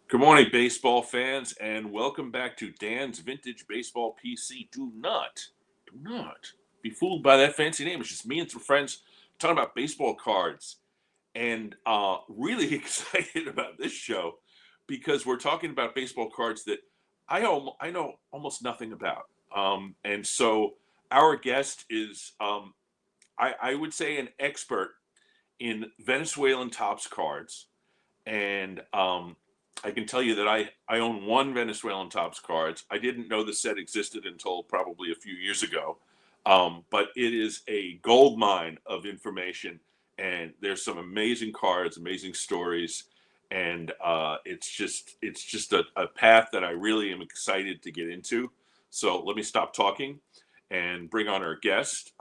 Good morning, baseball fans, and welcome back to Dan's Vintage Baseball PC. Do not be fooled by that fancy name. It's just me and some friends talking about baseball cards, and really excited about this show because we're talking about baseball cards that I know almost nothing about. And so our guest is, I would say, an expert in Venezuelan Topps cards, and I can tell you that I own one Venezuelan Topps cards. I didn't know the set existed until probably a few years ago, but it is a gold mine of information, and there's some amazing cards, amazing stories, and it's just a path that I really am excited to get into. So let me stop talking and bring on our guest.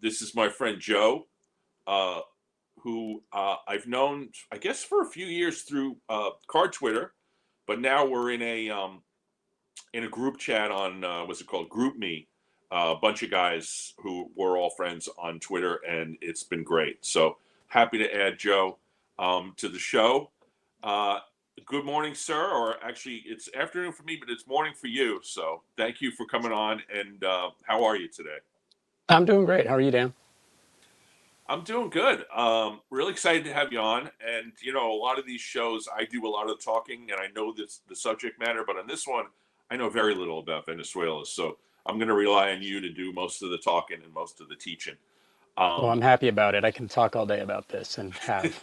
This is my friend Joe. Uh, who I've known, I guess, for a few years through Card Twitter, but now we're in a group chat on what's it called, Group Me, a bunch of guys who were all friends on Twitter, and it's been great. So happy to add Joe to the show. Uh, Good morning, sir, or actually it's afternoon for me, but it's morning for you. So thank you for coming on. And how are you today? I'm doing great. How are you, Dan? I'm doing good. Really excited to have you on. And a lot of these shows, I do a lot of the talking, and I know the subject matter. But on this one, I know very little about Venezuela, so I'm going to rely on you to do most of the talking and most of the teaching. Well, Um, I'm happy about it. I can talk all day about this and have.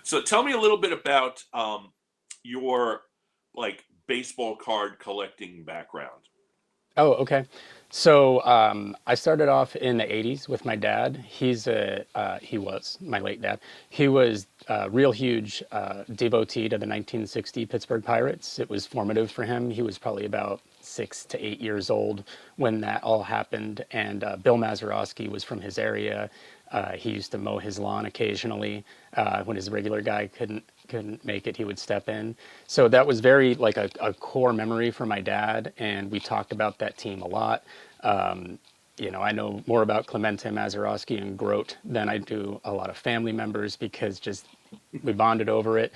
so tell me a little bit about your like baseball card collecting background. Oh, okay. So I started off in the 80s with my dad. He was my late dad. He was a real huge devotee to the 1960 Pittsburgh Pirates. It was formative for him. He was probably about 6 to 8 years old when that all happened. And Bill Mazeroski was from his area. He used to mow his lawn occasionally. When his regular guy couldn't make it, he would step in. So that was very like a core memory for my dad, and we talked about that team a lot. I know more about Clemente, Mazeroski, and Grote than I do a lot of family members because just we bonded over it.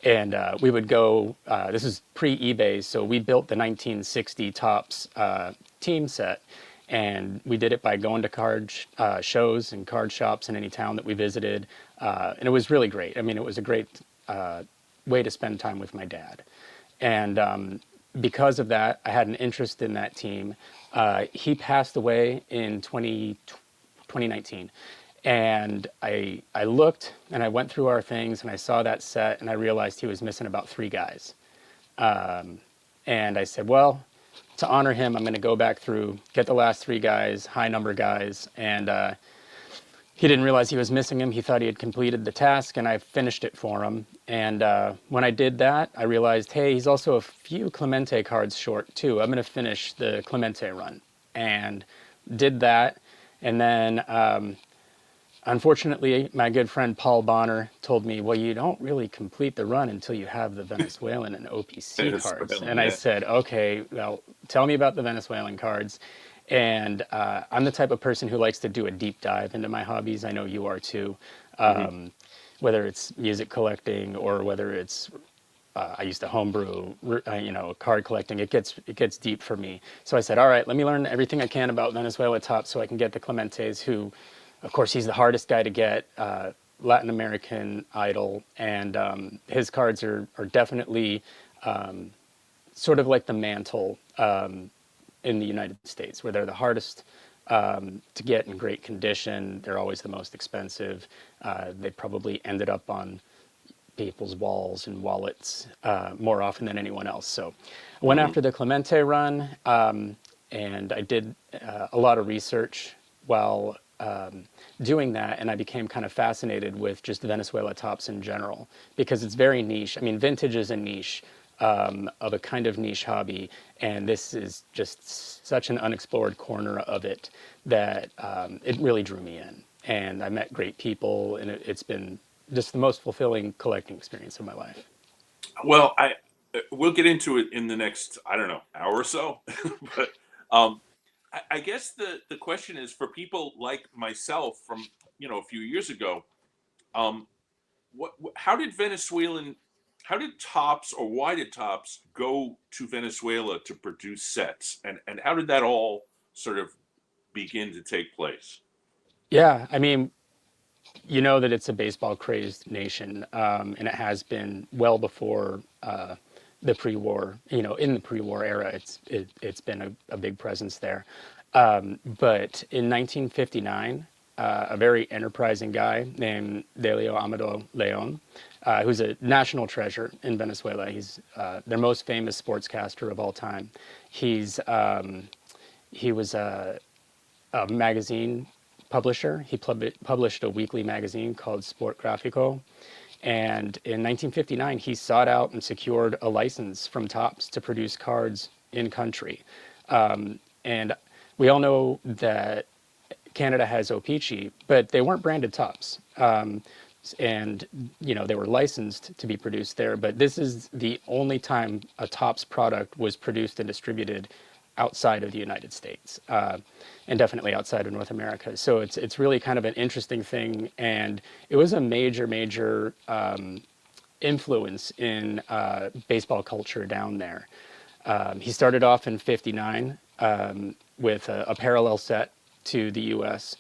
And we would go, this is pre eBay, so we built the 1960 Topps team set. And we did it by going to card shows and card shops in any town that we visited. And it was really great. I mean, it was a great way to spend time with my dad. And because of that, I had an interest in that team. He passed away in 2019. And I looked and I went through our things and I saw that set and I realized he was missing about three guys. And I said, well, to honor him, I'm going to go back through, get the last three guys, high number guys. And he didn't realize he was missing him. He thought he had completed the task, and I finished it for him. And when I did that, I realized, hey, he's also a few Clemente cards short, too. I'm going to finish the Clemente run. And did that. And then unfortunately, my good friend Paul Bonner told me, well, you don't really complete the run until you have the Venezuelan and OPC cards. Venezuelan, And I yeah. said, okay, well, tell me about the Venezuelan cards. And I'm the type of person who likes to do a deep dive into my hobbies. I know you are too. Hmm. Whether it's music collecting or whether it's I used to homebrew, card collecting. It gets deep for me. So I said, all right, let me learn everything I can about Venezuela Top so I can get the Clementes, who, of course, he's the hardest guy to get, Latin American idol, and his cards are definitely sort of like the mantle in the United States, where they're the hardest to get in great condition. They're always the most expensive. They probably ended up on people's walls and wallets more often than anyone else. So I went Hmm. after the Clemente run, and I did a lot of research while doing that, and I became kind of fascinated with just Venezuela tops in general because it's very niche. I mean, vintage is a niche of a kind of niche hobby, and this is just such an unexplored corner of it that it really drew me in. And I met great people, and it's been just the most fulfilling collecting experience of my life. Well, I we'll get into it in the next, I don't know, hour or so. But um, I guess the question is for people like myself from a few years ago. Um, how did Venezuelan? how did Topps, or why did Topps go to Venezuela to produce sets, and how did that all sort of begin to take place? Yeah, I mean, you know that it's a baseball crazed nation, and it has been well before the pre-war. You know, in the pre-war era, it's been a big presence there. But in 1959, a very enterprising guy named Delio Amador Leon, who's a national treasure in Venezuela. He's their most famous sportscaster of all time. He was a magazine publisher. He published a weekly magazine called Sport Grafico. And in 1959, he sought out and secured a license from Topps to produce cards in country. And we all know that Canada has O-Pee-Chee, but they weren't branded Topps. And you know they were licensed to be produced there, but this is the only time a Topps product was produced and distributed outside of the United States, and definitely outside of North America. So it's really kind of an interesting thing, and it was a major influence in baseball culture down there. He started off in '59 with a parallel set to the U.S.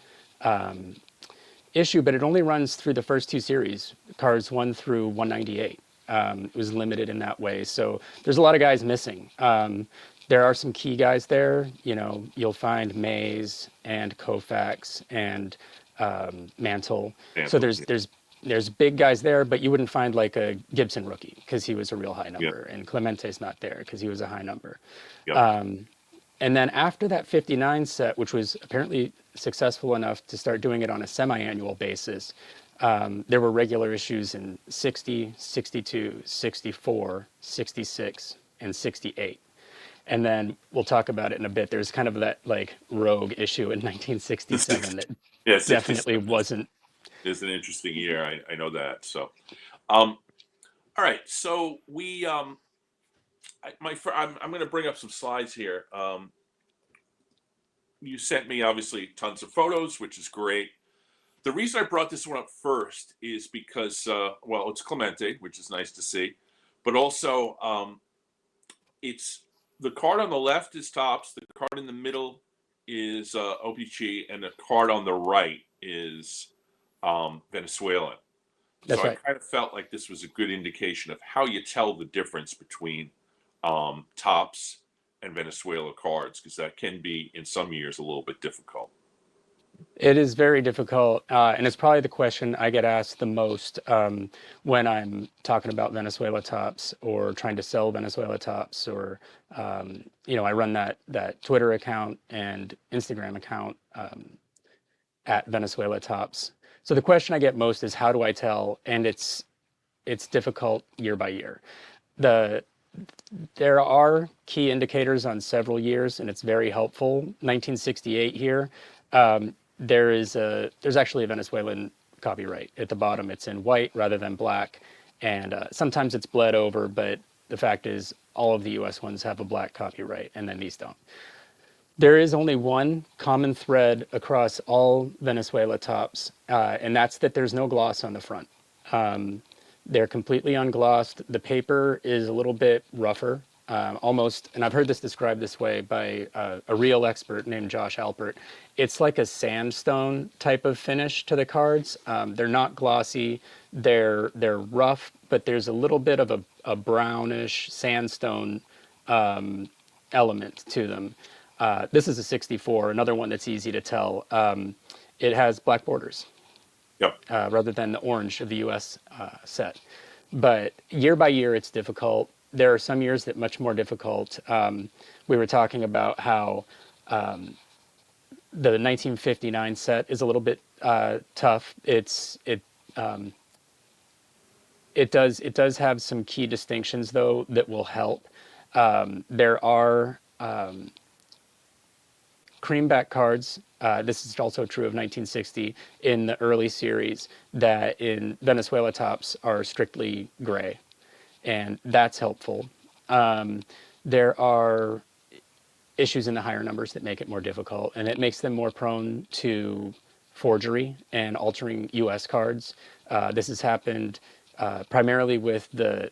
issue, but it only runs through the first two series, cards 1 through 198. It was limited in that way. So there's a lot of guys missing. There are some key guys there. You know, you'll find Mays and Koufax and Mantle. So Phantom, there's big guys there, but you wouldn't find like a Gibson rookie because he was a real high yep, number, and Clemente's not there because he was a high number. yep, And then after that 59 set, which was apparently successful enough to start doing it on a semi-annual basis, there were regular issues in 60, 62, 64, 66, and 68. And then we'll talk about it in a bit. There's kind of that like rogue issue in 1967 that yeah. definitely 67 wasn't. is an interesting year. I know that. So, um, all right. So I'm going to bring up some slides here. You sent me obviously tons of photos, which is great. The reason I brought this one up first is because, well, it's Clemente, which is nice to see, but also it's the card on the left is Topps, the card in the middle is OPG, and the card on the right is Venezuelan. So That's I right. kind of felt like this was a good indication of how you tell the difference between Topps and Venezuela cards, because that can be in some years a little bit difficult. It is very difficult, and it's probably the question I get asked the most when I'm talking about Venezuela Topps or trying to sell Venezuela Topps, or you know, I run that Twitter account and Instagram account at Venezuela Topps. So the question I get most is how do I tell, and it's difficult year by year. The There are key indicators on several years, and it's very helpful. 1968 here, there's actually a Venezuelan copyright at the bottom. It's in white rather than black, and sometimes it's bled over, but the fact is all of the U.S. ones have a black copyright, and then these don't. There is only one common thread across all Venezuela Topps, and that's that there's no gloss on the front. They're completely unglossed. The paper is a little bit rougher, almost, and I've heard this described this way by a real expert named Josh Alpert. It's like a sandstone type of finish to the cards. They're not glossy. They're rough, but there's a little bit of a brownish sandstone element to them. This is a 64, another one that's easy to tell. It has black borders Yep. rather than the orange of the US set. But year by year, it's difficult. There are some years that much more difficult. We were talking about how the 1959 set is a little bit tough. It does have some key distinctions though that will help. There are creamback cards. This is also true of 1960 in the early series that in Venezuela Topps are strictly gray, and that's helpful. There are issues in the higher numbers that make it more difficult, and it makes them more prone to forgery and altering U.S. cards. This has happened primarily with the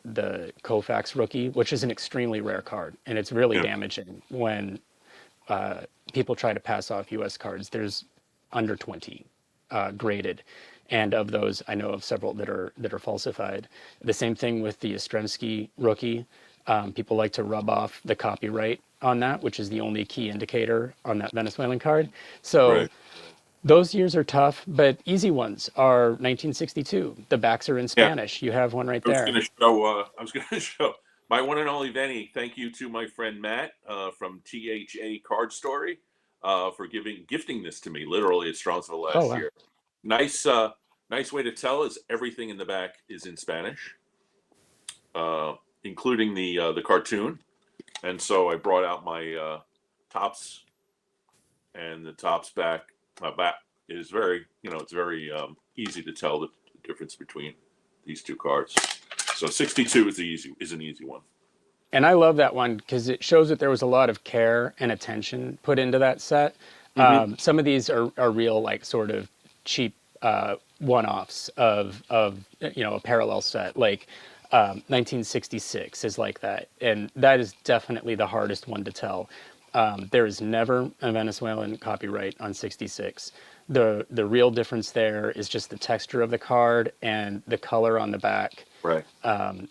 Koufax rookie, which is an extremely rare card, and it's really Yeah. damaging when people try to pass off U.S. cards. There's under 20 graded, and of those, I know of several that are falsified. The same thing with the Yastrzemski rookie. People like to rub off the copyright on that, which is the only key indicator on that Venezuelan card. So Right. those years are tough, but easy ones are 1962. The backs are in Yeah. Spanish. You have one right I was there. going to show. I was going to show my one and only Venny. Thank you to my friend Matt from THA Card Story for gifting this to me. Literally at Strongsville Oh last wow. year. Nice, nice way to tell is everything in the back is in Spanish, uh, including the cartoon. And so I brought out my tops, and the tops back is very, it's very easy to tell the difference between these two cards. So 62 is an easy one. And I love that one because it shows that there was a lot of care and attention put into that set. Mm-hmm. Some of these are real, like sort of cheap one-offs of a parallel set, like 1966 is like that, and that is definitely the hardest one to tell. There is never a Venezuelan copyright on 66. The real difference there is just the texture of the card and the color on the back. Right.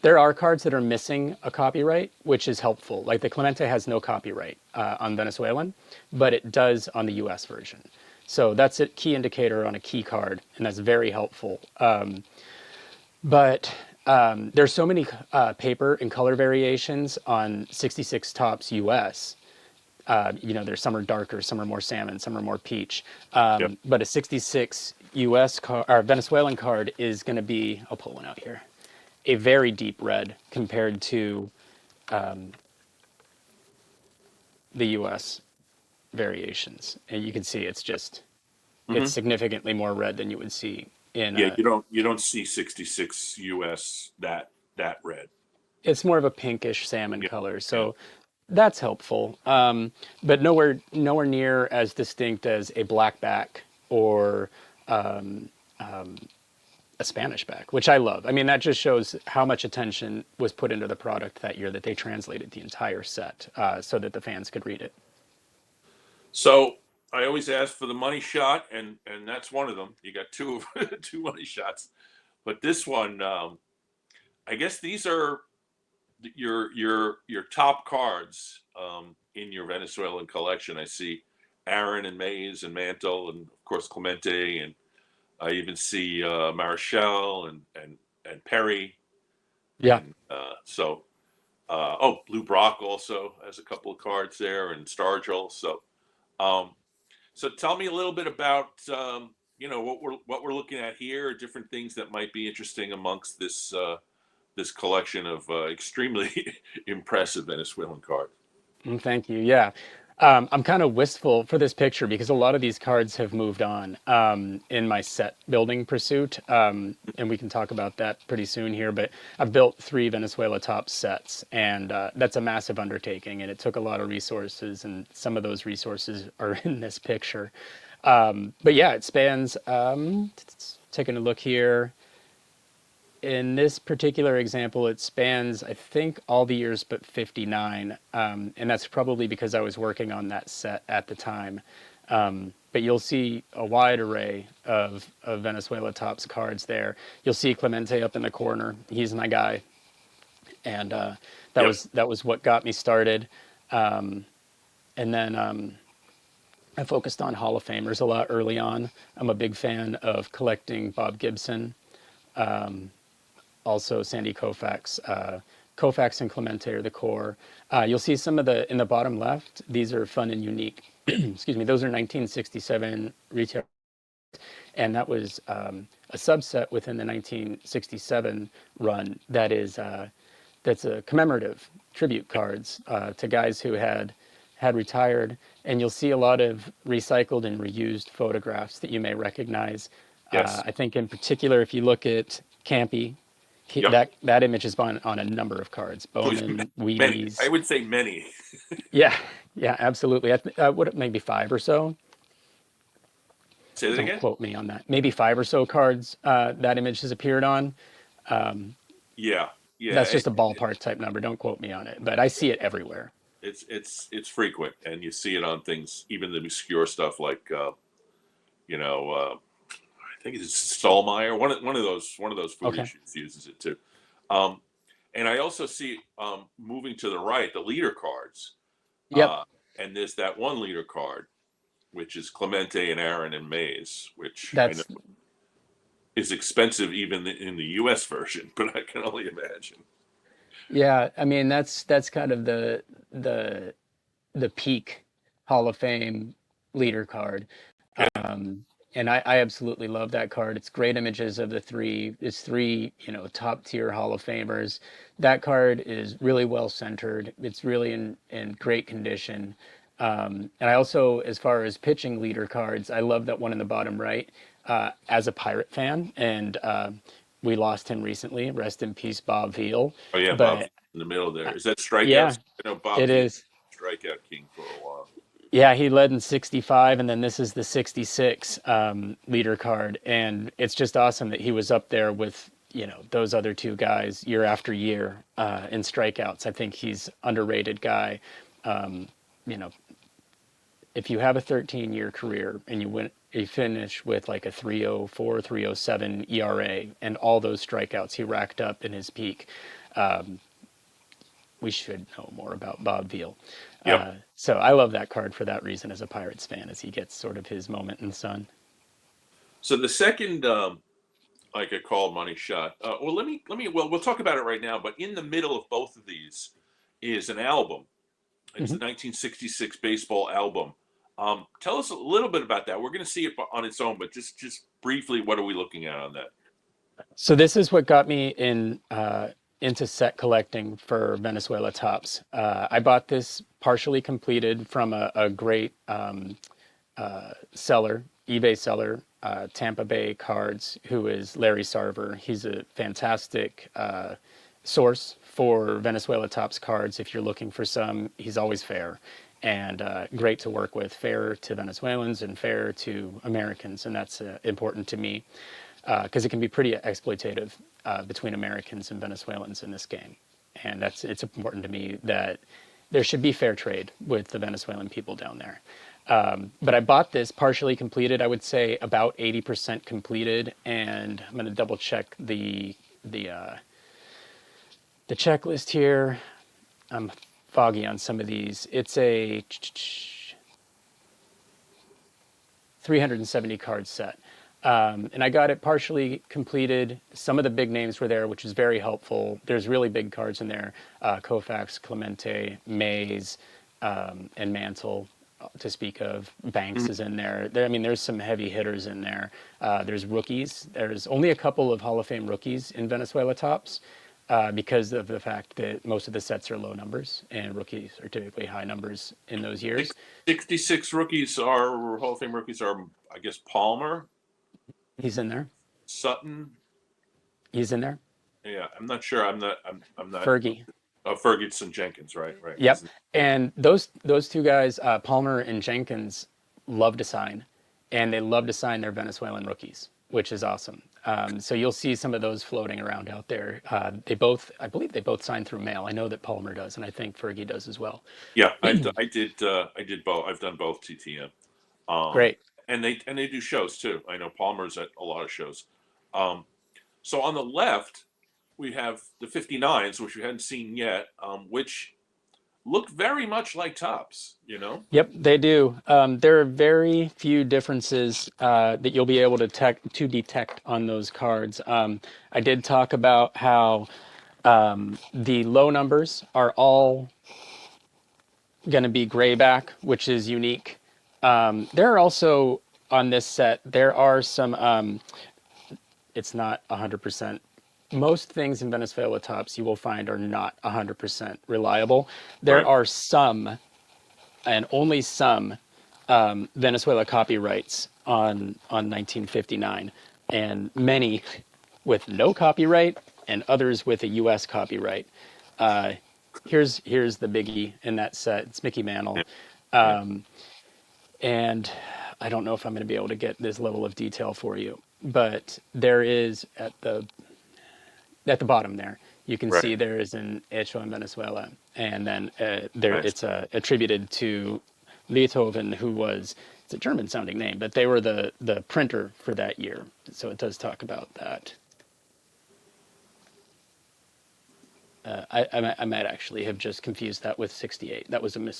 There are cards that are missing a copyright, which is helpful. Like the Clemente has no copyright on Venezuelan, but it does on the US version. So that's a key indicator on a key card, and that's very helpful. But there's so many paper and color variations on 66 Topps US. There's some are darker, some are more salmon, some are more peach. Yep. But a 66 US card or Venezuelan card is going to be, I'll pull one out here, a very deep red compared to the US variations. And you can see it's Mm-hmm. significantly more red than you would see in Yeah, you don't see 66 US that red. it's more of a pinkish salmon Yeah. color. Yeah. So that's helpful. But nowhere near as distinct as a black back or a Spanish back, which I love. I mean, that just shows how much attention was put into the product that year that they translated the entire set so that the fans could read it. So I always ask for the money shot, and that's one of them. You got two money shots, but this one, I guess these are your top cards in your Venezuelan collection. I see Aaron and Mays and Mantle, and of course Clemente, and I even see Marichal and Perry, Yeah. and Lou Brock also has a couple of cards there, and Stargell. Um, so tell me a little bit about what we're looking at here, different things that might be interesting amongst this collection of extremely impressive Venezuelan cards. Thank you. Yeah. I'm kind of wistful for this picture because a lot of these cards have moved on in my set building pursuit. And we can talk about that pretty soon here. But I've built 3 Venezuela Topps sets, and that's a massive undertaking. And it took a lot of resources, and some of those resources are in this picture. But yeah, it spans, taking a look here. In this particular example, it spans, I think, all the years but 59. And that's probably because I was working on that set at the time. But you'll see a wide array of Venezuela Topps cards there. You'll see Clemente up in the corner. He's my guy. And Yep. that was what got me started. And then I focused on Hall of Famers a lot early on. I'm a big fan of collecting Bob Gibson, also Sandy Koufax. Koufax and Clemente are the core. You'll see some of in the bottom left, these are fun and unique. Excuse me, those are 1967 retail. And that was a subset within the 1967 run that's a commemorative tribute cards to guys who had retired. And you'll see a lot of recycled and reused photographs that you may recognize. Yes. I think in particular, if you look at Campy, Yep. that image has been on a number of cards. Bowman, Many. I Wheaties. would say many. Yeah, yeah, absolutely. What maybe 5 or so. Say that Don't again. quote me on that. Maybe 5 or so cards that image has appeared on. Yeah, yeah. That's just a ballpark type number. Don't quote me on it, but I see it everywhere. It's frequent, and you see it on things, even the obscure stuff like you know, I think it's Stallmeyer. One of those Okay. foolish uses it too. Um, and I also see moving to the right the leader cards, Yep. uh, and there's that one leader card which is Clemente and Aaron and Mays, which I know That's is expensive even in the U.S. version, but I can only imagine. yeah. I mean, that's kind of the the peak Hall of Fame leader card. Yeah, And I absolutely love that card. It's great images of the three. It's three, top tier Hall of Famers. That card is really well centered. It's really in great condition. And I also, as far as pitching leader cards, I love that one in the bottom right. As a Pirate fan, and we lost him recently. Rest in peace, Bob Veal. oh yeah, Bob But in the middle there. Is that yeah, strikeouts? I know Bob it V is. strikeout king for a while. Yeah, he led in 65, and then this is the 66 leader card. And it's just awesome that he was up there with, those other two guys year after year in strikeouts. I think he's underrated guy. You know, if you have a 13-year career and you finish with like a 304, 307 ERA and all those strikeouts he racked up in his peak, we should know more about Bob Veal. Yep. So I love that card for that reason as a Pirates fan, as he gets sort of his moment in the sun. So the second, like I called money shot. Well, Well, we'll talk about it right now. But in the middle of both of these is an album. It's Mm-hmm. the 1966 baseball album. Tell us a little bit about that. We're going to see it on its own, but just briefly, what are we looking at on that? So this is what got me into set collecting for Venezuela Topps. I bought this partially completed from a great seller, eBay seller, Tampa Bay Cards, who is Larry Sarver. He's a fantastic source for Venezuela Topps cards. If you're looking for some, he's always fair and great to work with, fair to Venezuelans and fair to Americans, and that's important to me because it can be pretty exploitative between Americans and Venezuelans in this game. And it's important to me that there should be fair trade with the Venezuelan people down there. But I bought this partially completed. I would say about 80% completed, and I'm going to double check the uh, the checklist here. I'm foggy on some of these. It's a 370 card set. And I got it partially completed. Some of the big names were there, which is very helpful. There's really big cards in there: Koufax, Clemente, Mays, and Mantle, to speak of. Banks Mhm. is in there. I mean, there's some heavy hitters in there. There's rookies. There's only a couple of Hall of Fame rookies in Venezuela Tops. Because of the fact that most of the sets are low numbers and rookies are typically high numbers in those years. 66 rookies are Hall of Fame rookies are, I guess, Palmer, He's in there. Sutton. He's in there. Yeah, I'm not sure. I'm not. Fergie. Ferguson Jenkins, right? Right. Yep. And those two guys, Palmer and Jenkins, love to sign, and they love to sign their Venezuelan rookies, which is awesome. So you'll see some of those floating around out there. I believe they both sign through mail. I know that Palmer does, and I think Fergie does as well. Yeah, I did both. I've done both TTM. Um, Great. and they do shows too. I know Palmer's at a lot of shows. Um, so on the left, we have the 59s, which we hadn't seen yet, which look very much like tops. Yep, they do. There are very few differences that you'll be able to detect on those cards. I did talk about how the low numbers are all going to be grayback, which is unique. There are also on this set, there are some, it's not 100%. Most things in Venezuela Tops you will find are not 100% reliable. There Right. are some, and only some, Venezuela copyrights on 1959, and many with no copyright, and others with a U.S. copyright. Uh, here's the biggie in that set. It's Mickey Yeah. Mantle, Yeah. and I don't know if I'm going to be able to get this level of detail for you, but there at the bottom there, you can Right. see there is an Hecho in Venezuela, and then there Nice. it's attributed to Beethoven, who was, it's a German-sounding name, but they were the printer for that year. So it does talk about that. I might actually have just confused that with 68. That was a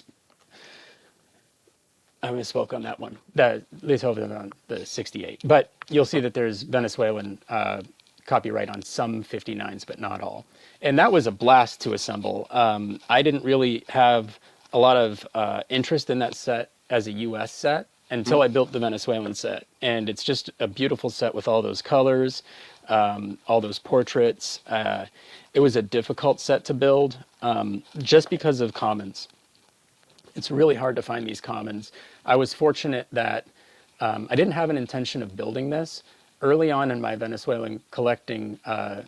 I misspoke on that one. The Beethoven on the 68. But you'll see that there's Venezuelan copyright on some 59s, but not all. And that was a blast to assemble. I didn't really have a lot of interest in that set as a US set Mhm. until I built the Venezuelan set. And it's just a beautiful set with all those colors, all those portraits. It was a difficult set to build just because of commons. It's really hard to find these commons. I was fortunate that I didn't have an intention of building this. Early on in my Venezuelan collecting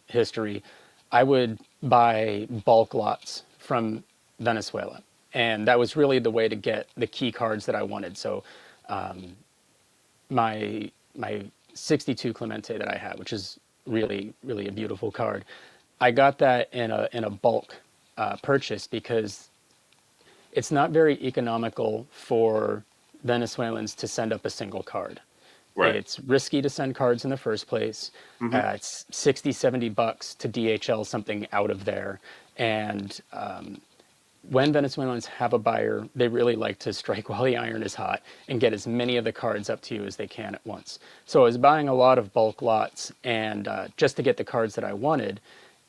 history, I would buy bulk lots from Venezuela. And that was really the way to get the key cards that I wanted. So my 62 Clemente that I have, which is really, really a beautiful card, I got that in a bulk purchase because it's not very economical for Venezuelans to send up a single card. Right. It's risky to send cards in the first place. Hmm. It's 60, $70 to DHL something out of there. And when Venezuelans have a buyer, they really like to strike while the iron is hot and get as many of the cards up to you as they can at once. So I was buying a lot of bulk lots and just to get the cards that I wanted,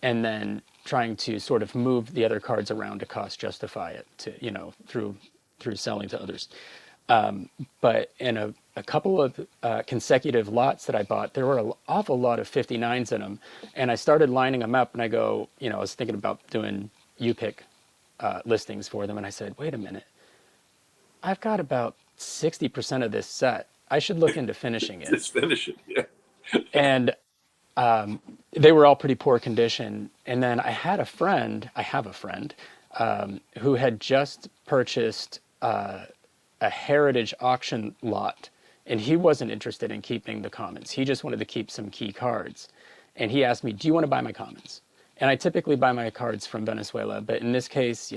and then trying to sort of move the other cards around to cost justify it to, through selling to others. But in a couple of consecutive lots that I bought, there were an awful lot of 59s in them. And I started lining them up and I go, I was thinking about doing U-Pick listings for them. And I said, wait a minute, I've got about 60% of this set. I should look into finishing it. Just finish it. Yeah. And they were all pretty poor condition. And then I have a friend who had just purchased a heritage auction lot, and he wasn't interested in keeping the commons. He just wanted to keep some key cards. And he asked me, "Do you want to buy my commons?" And I typically buy my cards from Venezuela, but in this case,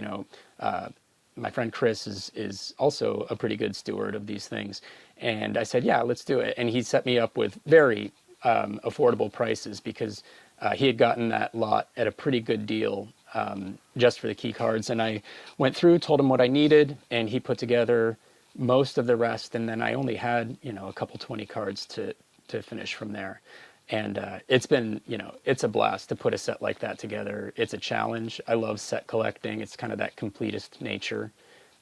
my friend Chris is also a pretty good steward of these things. And I said, "Yeah, let's do it." And he set me up with very affordable prices because he had gotten that lot at a pretty good deal just for the key cards. And I went through, told him what I needed, and he put together most of the rest. And then I only had, a couple 20 cards to finish from there. And it's been, it's a blast to put a set like that together. It's a challenge. I love set collecting. It's kind of that completist nature.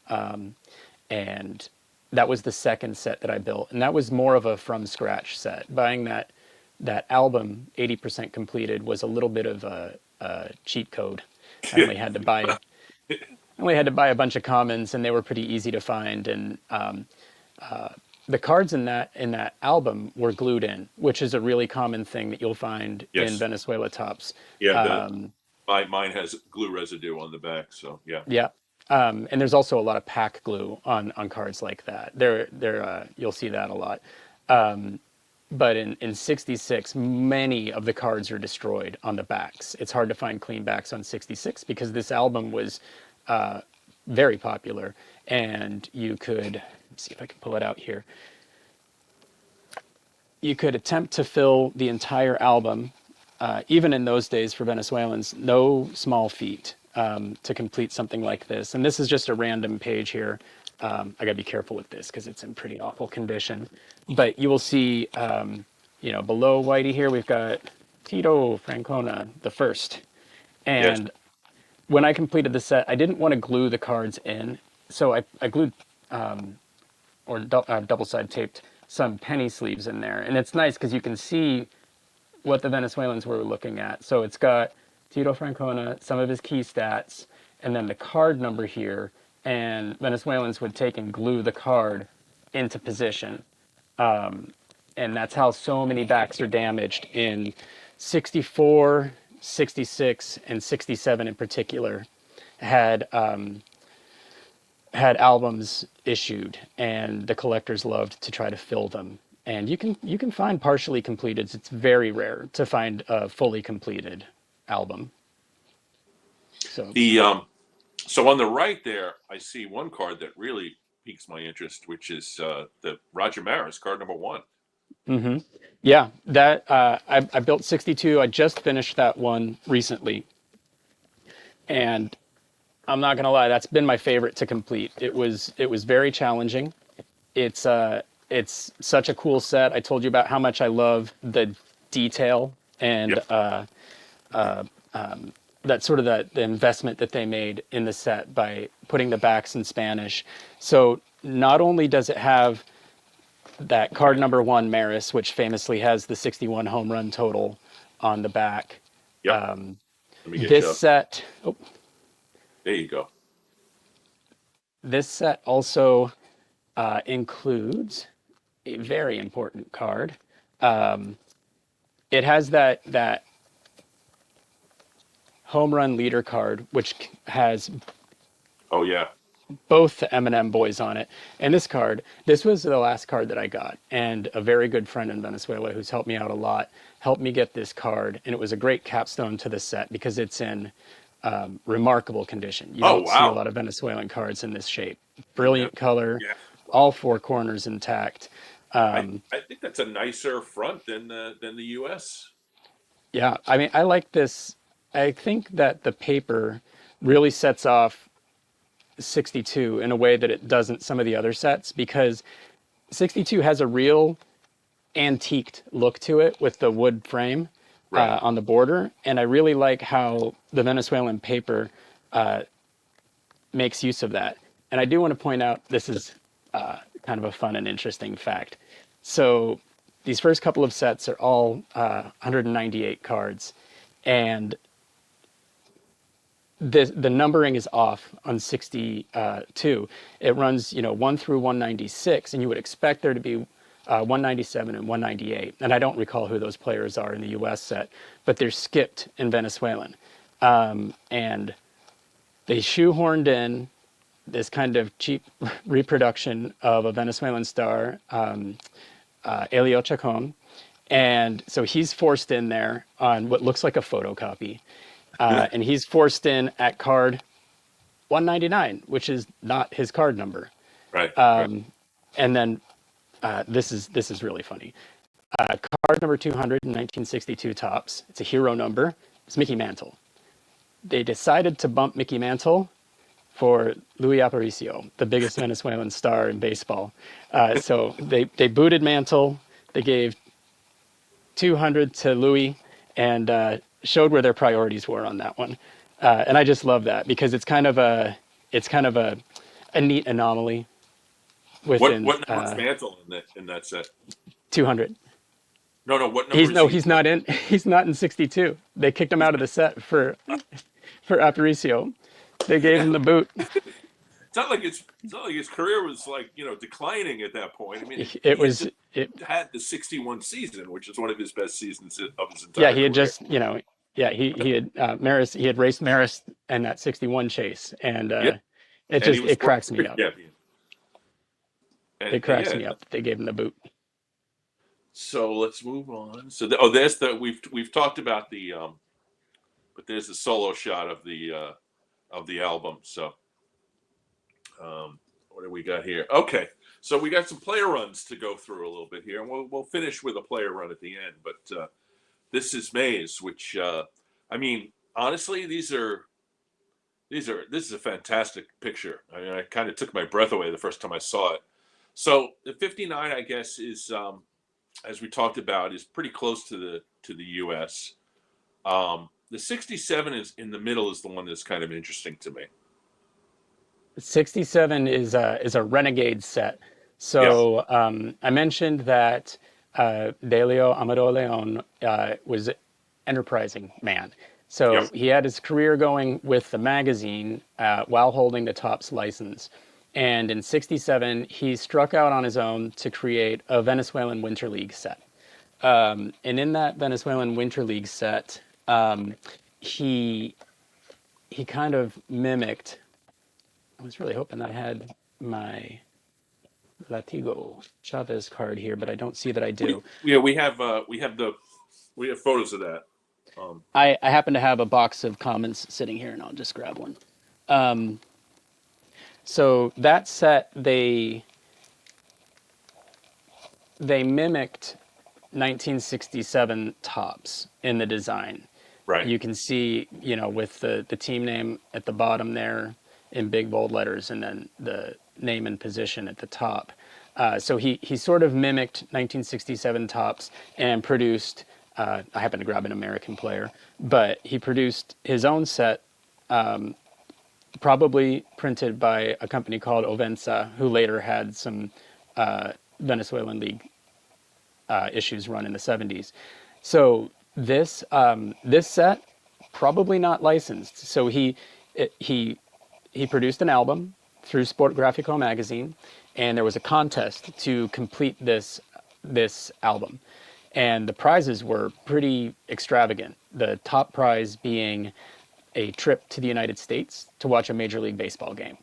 And that was the second set that I built. And that was more of a from scratch set. Buying that album 80% completed was a little bit of a cheat code. I only had to buy a bunch of commons, and they were pretty easy to find. And the cards in that album were glued in, which is a really common thing that you'll find in Yes. Venezuela tops. Yeah. Mine has glue residue on the back. So yeah. Yeah. And there's also a lot of pack glue on cards like that. You'll see that a lot. But in 66, many of the cards are destroyed on the backs. It's hard to find clean backs on 66 because this album was very popular. And you could, let's see if I can pull it out here. You could attempt to fill the entire album, even in those days for Venezuelans, no small feat to complete something like this. And this is just a random page here. I gotta be careful with this because it's in pretty awful condition. But you will see, below Whitey here, we've got Tito Francona the first. Yes. And when I completed the set, I didn't want to glue the cards in. So I glued or double side taped some penny sleeves in there. And it's nice because you can see what the Venezuelans were looking at. So it's got Tito Francona, some of his key stats, and then the card number here. And Venezuelans would take and glue the card into position. And that's how so many backs are damaged in 64, 66, and 67 in particular had had albums issued, and the collectors loved to try to fill them. And you can find partially completed. It's very rare to find fully completed. album. So, The so on the right there, I see one card that really piques my interest, which is the Roger Maris card number one. hmm yeah, that I built 62. I just finished that one recently, and I'm not gonna lie, that's been my favorite to complete. It was very challenging. It's it's such a cool set. I told you about how much I love the detail and Yep. that sort of the investment that they made in the set by putting the backs in Spanish. So not only does it have that card number one Maris, which famously has the 61 home run total on the back. Yep. Let me get This you up. set, oh, There you go. this set also includes a very important card. It has that home run leader card, which has Oh yeah. both the M&M boys on it. And this card, this was the last card that I got. And a very good friend in Venezuela who's helped me out a lot helped me get this card. And it was a great capstone to the set because it's in remarkable condition. You Oh don't see a wow. lot of Venezuelan cards in this shape. Yeah. Brilliant color, Yeah. all Wow. four corners intact. I think that's a nicer front than the U.S. Yeah, I mean, I like this. I think that the paper really sets off 62 in a way that it doesn't some of the other sets because 62 has a real antiqued look to it with the wood frame Right. on the border. And I really like how the Venezuelan paper makes use of that. And I do want to point out this is kind of a fun and interesting fact. So these first couple of sets are all 198 cards. And the numbering is off on 62. It runs, 1 through 196, and you would expect there to be 197 and 198. And I don't recall who those players are in the U.S. set, but they're skipped in Venezuelan. And they shoehorned in this kind of cheap reproduction of a Venezuelan star, Elio Chacon. And so he's forced in there on what looks like a photocopy. And he's forced in at card 199, which is not his card number. Right. Right. And then this is really funny. Card number 200 in 1962 Topps. It's a hero number. It's Mickey Mantle. They decided to bump Mickey Mantle for Luis Aparicio, the biggest Venezuelan star in baseball. So they booted Mantle. They gave 200 to Louis and showed where their priorities were on that one. And I just love that because it's kind of a neat anomaly within What number is Mantle in that set? 200. No, no. What number He's is no, he? he's not in. He's not in 62. They kicked him He's out of the set for Aparicio. They gave yeah. him the boot. It's not like his career was like declining at that point. I mean, It he had was just it. had the 61 season, which is one of his best seasons of his Yeah, entire he had career. just yeah he had Maris. He had raced Maris in that 61 chase, and Yep. And he was it World cracks me Series up. champion. And It cracks yeah, me up that they gave him the boot. so let's move on. So there's the we've talked about the but there's the solo shot of the album. So what do we got here? Okay, so we got some player runs to go through a little bit here, and we'll finish with a player run at the end. But this is Mays, which I mean, honestly, this is a fantastic picture. I mean, I kind of took my breath away the first time I saw it. So the 59, I guess, is as we talked about, is pretty close to the U.S. The 67 is in the middle is the one that's kind of interesting to me. 67 is a renegade set. Yeah. So I mentioned that Delio Amador Leon was an enterprising man. Yep. So he had his career going with the magazine while holding the Topps license. And in 67, he struck out on his own to create a Venezuelan Winter League set. And in that Venezuelan Winter League set, he he kind of mimicked. I was really hoping I had my Latigo Chavez card here, but I don't see that I do. We have we have photos of that. Um, I happen to have a box of commons sitting here, and I'll just grab one. So that set, they mimicked 1967 Topps in the design. right. You can see, with the team name at the bottom there in big bold letters, and then the name and position at the top. So he sort of mimicked 1967 Topps and produced. I happened to grab an American player, but he produced his own set, probably printed by a company called Ovensa, who later had some Venezuelan League issues run in the 70s. So this set probably not licensed. So he produced an album through Sport Grafico magazine, and there was a contest to complete this album, and the prizes were pretty extravagant. The top prize being a trip to the United States to watch a Major League Baseball game,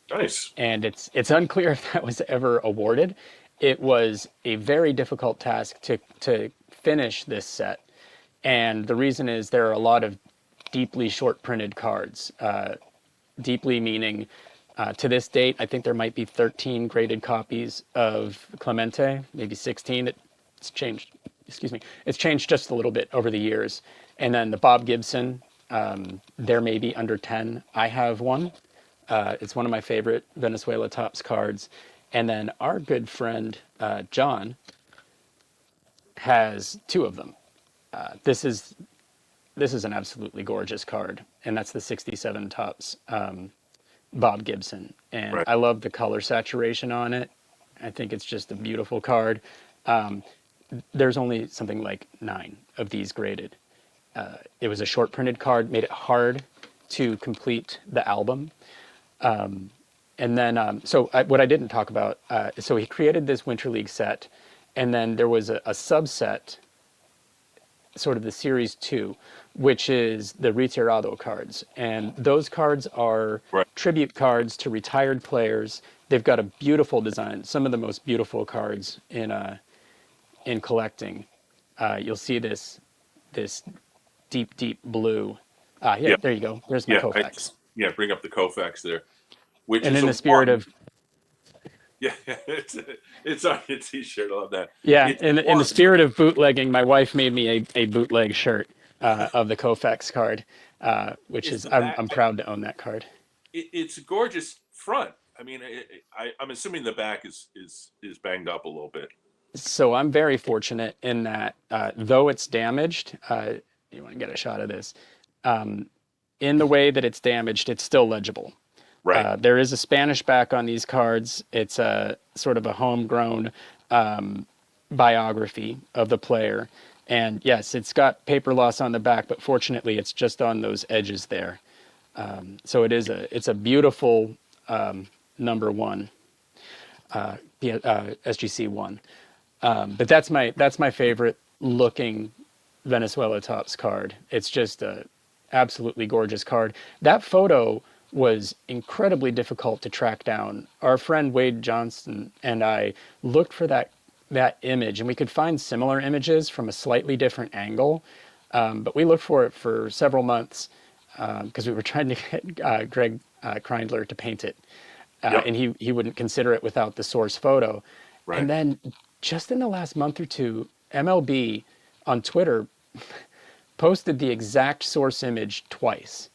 Nice. and it's unclear if that was ever awarded. It was a very difficult task to finish this set, and the reason is there are a lot of deeply short printed cards. Deeply meaning, to this date, I think there might be 13 graded copies of Clemente, maybe 16. It's changed. Excuse me. It's changed just a little bit over the years. And then the Bob Gibson, there may be under 10. I have one. It's one of my favorite Venezuela Topps cards. And then our good friend John has two of them. This is an absolutely gorgeous card, and that's the '67 Topps Bob Gibson. And Right. I love the color saturation on it. I think it's just a beautiful card. There's only something like 9 of these graded. It was a short printed card, made it hard to complete the album. And then, what I didn't talk about, so he created this Winter League set, and then there was a subset, sort of the Series 2, which is the Retirado cards. And those cards are Right. tribute cards to retired players. They've got a beautiful design, some of the most beautiful cards in collecting. You'll see this deep, deep blue. Yeah, Yeah. there you go. There's my Yeah. Koufax. Yeah. Bring up the Koufax there, which And is in a the spirit one. of Yeah. It's on your T-shirt. I love that. Yeah, It's a in the one. spirit of bootlegging, my wife made me a bootleg shirt of the Koufax card, which Is is the I'm back? proud to own that card. It's a gorgeous front. I mean, I'm assuming the back is banged up a little bit. So I'm very fortunate in that, though it's damaged, you want to get a shot of this. In the way that it's damaged, it's still legible. Right. There is a Spanish back on these cards. It's a sort of a homegrown biography of the player. And yes, it's got paper loss on the back, but fortunately, it's just on those edges there. So it's a beautiful number one, SGC one. But that's my favorite looking Venezuela Topps card. It's just a absolutely gorgeous card. That photo was incredibly difficult to track down. Our friend Wade Johnson and I looked for that image, and we could find similar images from a slightly different angle, but we looked for it for several months because we were trying to get Greg Kreindler to paint it, Yep. and he wouldn't consider it without the source photo. Right. And then just in the last month or two, MLB on Twitter posted the exact source image twice.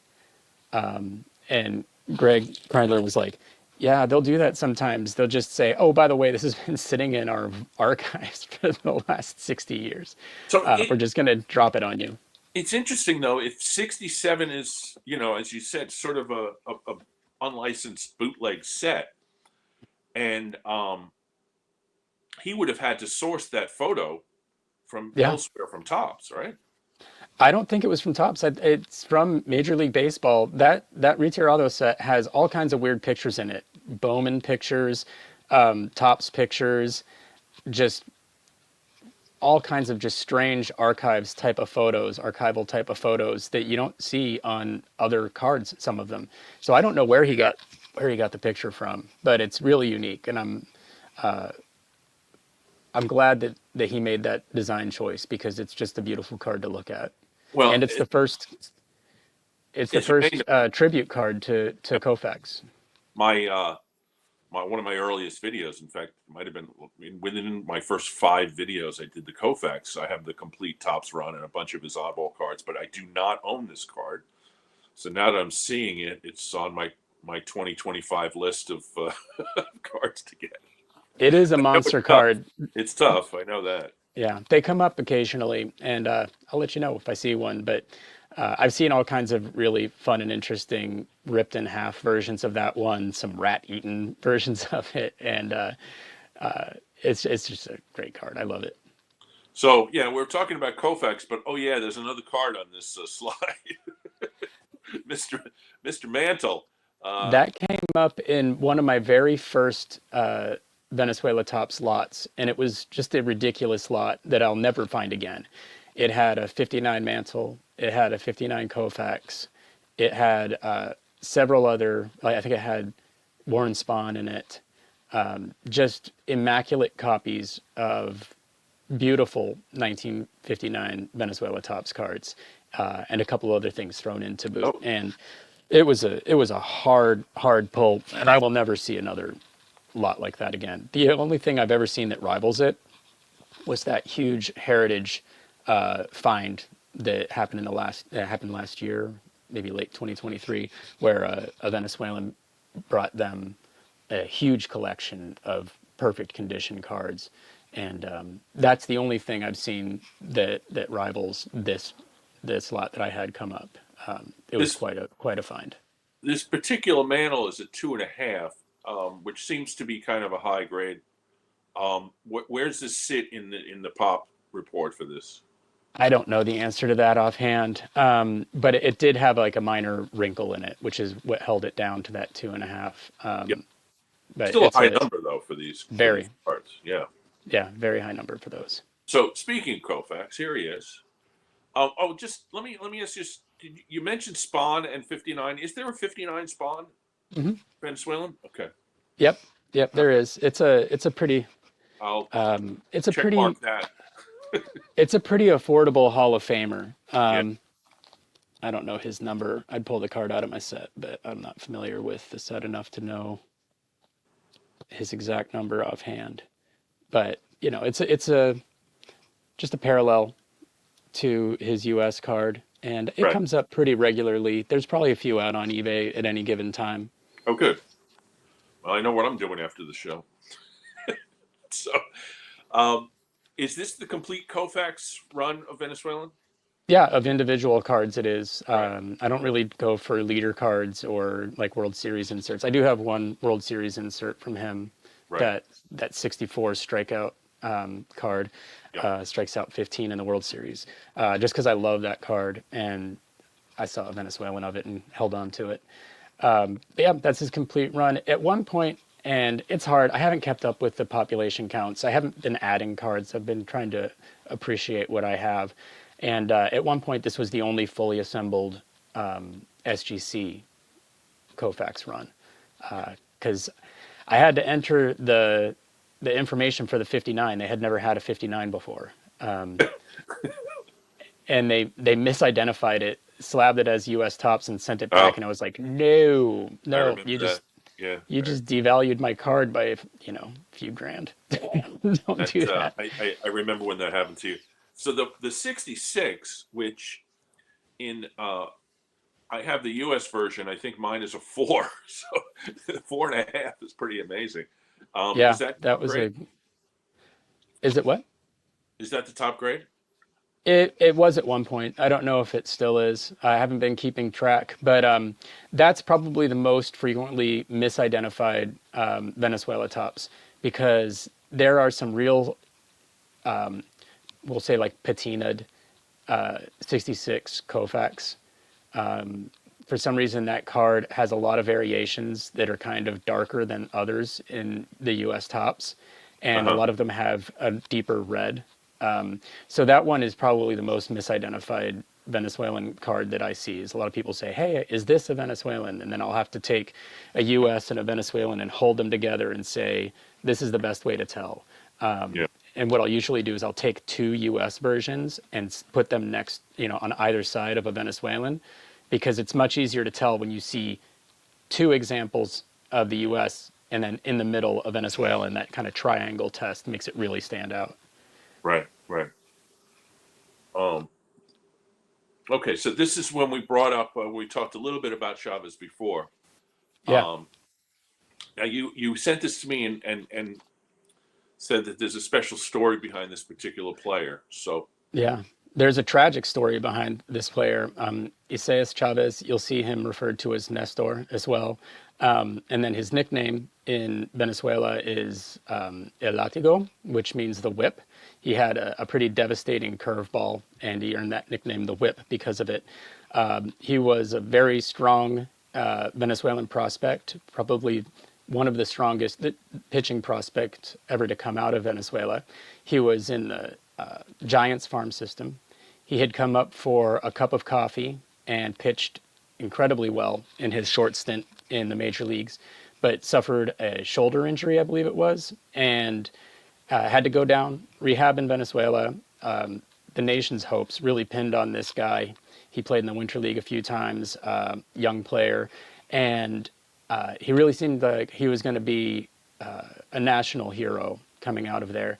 And Greg Kreindler was like, yeah, they'll do that sometimes. They'll just say, oh, by the way, this has been sitting in our archives for the last 60 years. So We're just going to drop it on you. it's interesting though. If 67 is, as you said, sort of a unlicensed bootleg set, and he would have had to source that photo from Yeah. elsewhere, from Topps, right? I don't think it was from Topps. It's from Major League Baseball. That Retirado set has all kinds of weird pictures in it. Bowman pictures, Topps pictures, just all kinds of just strange archival type of photos that you don't see on other cards, some of them. So I don't know where he got the picture from, but it's really unique, and I'm glad that he made that design choice because it's just a beautiful card to look at. Well, And it's the as you may first know, tribute card to Koufax. my my one of my earliest videos, in fact, it might have been within my first 5 videos I did the Koufax. I have the complete Topps run and a bunch of his oddball cards, but I do not own this card. So now that I'm seeing it, it's on my 2025 list of cards to get. It is a I know it's monster tough. card. It's tough. I know that. Yeah, they come up occasionally, and I'll let you know if I see one. But I've seen all kinds of really fun and interesting ripped in half versions of that one, some rat-eaten versions of it, and it's just a great card. I love it. So yeah, we're talking about Koufax, but oh yeah, there's another card on this slide, Mister Mister Mantle. Uh, That came up in one of my very first Venezuela Topps lots, and it was just a ridiculous lot that I'll never find again. It had a 59 Mantle, it had a 59 Koufax, it had several other, like I think it had Warren Spahn in it, just immaculate copies of beautiful 1959 Venezuela Topps cards, and a couple other things thrown in to boot. oh, And it was a hard pull, and I will never see another lot like that again. The only thing I've ever seen that rivals it was that huge Heritage find that happened happened last year, maybe late 2023, where a Venezuelan brought them a huge collection of perfect condition cards, and that's the only thing I've seen that rivals this lot that I had come up. It was this quite a find. this particular mantle is a 2.5, which seems to be kind of a high grade. Where's this sit in the pop report for this? I don't know the answer to that offhand, but it did have like a minor wrinkle in it, which is what held it down to that 2.5. Yep, But still a it's high a number though for these very, cards. Yeah. yeah, very high number for those. So speaking of Koufax, here he is. Just let me ask you. You mentioned Spawn and 59. Is there a 59 Spawn Hmm. Venezuelan? Okay, Yep, yep, there is. It's a pretty I'll um, it's a check pretty mark that. it's a pretty affordable Hall of Famer. Yeah, I don't know his number. I'd pull the card out of my set, but I'm not familiar with the set enough to know his exact number offhand. But it's a just a parallel to his US card, and it right. comes up pretty regularly. There's probably a few out on eBay at any given time. Oh, good. Well, I know what I'm doing after the show. So, um, is this the complete Koufax run of Venezuelan? Yeah, of individual cards it is. Right, I don't really go for leader cards or like World Series inserts. I do have one World Series insert from him, right. that 64 strikeout card, Yep. strikes out 15 in the World Series, just because I love that card and I saw a Venezuelan of it and held on to it. But yeah, that's his complete run. At one point, and it's hard, I haven't kept up with the population counts. I haven't been adding cards. I've been trying to appreciate what I have. And at one point, this was the only fully assembled SGC Koufax run. Because I had to enter the information for the 59. They had never had a 59 before. And they misidentified it, slabbed it as US Tops, and sent it Oh, back. And I was like, no, I no, remember that. Yeah, you just devalued my card by a few grand. Don't that do that. I remember when that happened to you. So the 66, which in I have the U.S. version. I think mine is a 4, so 4.5 is pretty amazing. Is Yeah, that that top was grade? a. Is it what? Is that the top grade? It was at one point. I don't know if it still is. I haven't been keeping track, but that's probably the most frequently misidentified Venezuela tops, because there are some real, we'll say like patinaed 66 Koufax. For some reason, that card has a lot of variations that are kind of darker than others in the U.S. tops, Uh and a huh. lot of them have a deeper red. So that one is probably the most misidentified Venezuelan card that I see. Is a lot of people say, "Hey, is this a Venezuelan?" And then I'll have to take a U.S. and a Venezuelan and hold them together and say, "This is the best way to tell." Yeah. And what I'll usually do is I'll take two U.S. versions and put them next, on either side of a Venezuelan, because it's much easier to tell when you see two examples of the U.S. and then in the middle a Venezuelan. That kind of triangle test makes it really stand out. Right, right. Um, okay, so this is when we brought up, we talked a little bit about Chavez before. Yeah. Um, Now you sent this to me and said that there's a special story behind this particular player. So Yeah, there's a tragic story behind this player. Isaias Chavez, you'll see him referred to as Nestor as well. And then his nickname in Venezuela is El Látigo, which means the whip. He had a pretty devastating curveball, and he earned that nickname, the whip, because of it. He was a very strong Venezuelan prospect, probably one of the strongest pitching prospects ever to come out of Venezuela. He was in the Giants farm system. He had come up for a cup of coffee and pitched incredibly well in his short stint in the major leagues, but suffered a shoulder injury, I believe it was, and had to go down rehab in Venezuela. The nation's hopes really pinned on this guy. He played in the Winter League a few times, young player, and he really seemed like he was going to be a national hero coming out of there.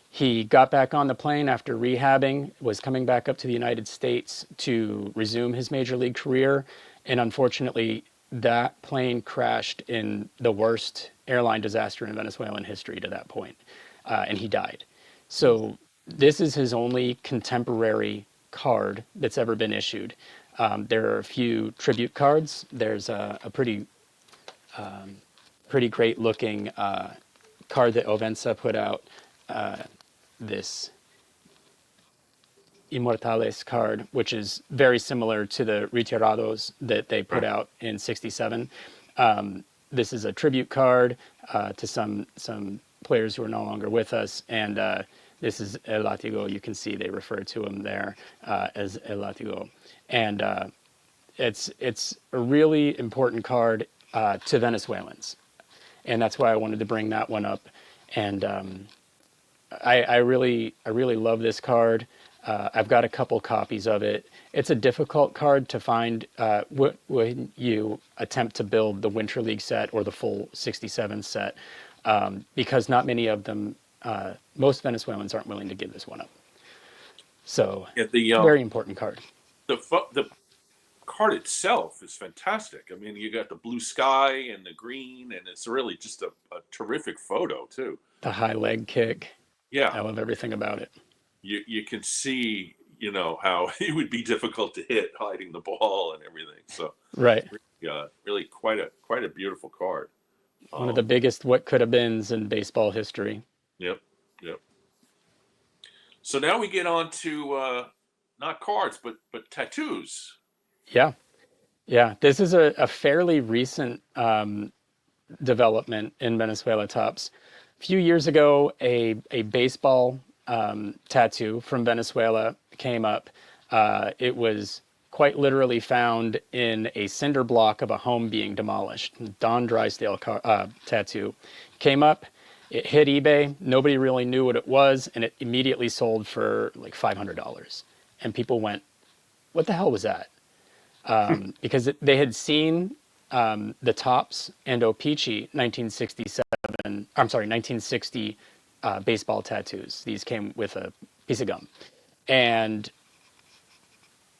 He got back on the plane after rehabbing, was coming back up to the United States to resume his major league career, and unfortunately, that plane crashed in the worst airline disaster in Venezuelan history to that point, and he died. So this is his only contemporary card that's ever been issued. There are a few tribute cards. There's a pretty great looking card that Ovensa put out, this Immortales card, which is very similar to the Retirados that they put right. out in '67. This is a tribute card to some players who are no longer with us, and this is El Látigo. You can see they refer to him there as El Látigo, and it's a really important card to Venezuelans, and that's why I wanted to bring that one up. And I really love this card. I've got a couple copies of it. It's a difficult card to find when you attempt to build the Winter League set or the full '67 set, because not many of them, most Venezuelans aren't willing to give this one up. So, Yeah, very important card. the card itself is fantastic. I mean, you got the blue sky and the green, and it's really just a terrific photo too. The high leg kick. Yeah, I love everything about it. you can see how it would be difficult to hit hiding the ball and everything. So Right. really quite a beautiful card. One of the Um, biggest what could have beens in baseball history. yep, yep. So now we get on to not cards, but tattoos. Yeah. Yeah. This is a fairly recent development in Venezuela Topps. A few years ago, a baseball tattoo from Venezuela came up. It was quite literally found in a cinder block of a home being demolished. Don Drysdale tattoo came up. It hit eBay. Nobody really knew what it was, and it immediately sold for like $500. And people went, "What the hell was that?" Because they had seen the Topps and O-Pee-Chee 1967, I'm sorry, 1960 baseball tattoos. These came with a piece of gum. And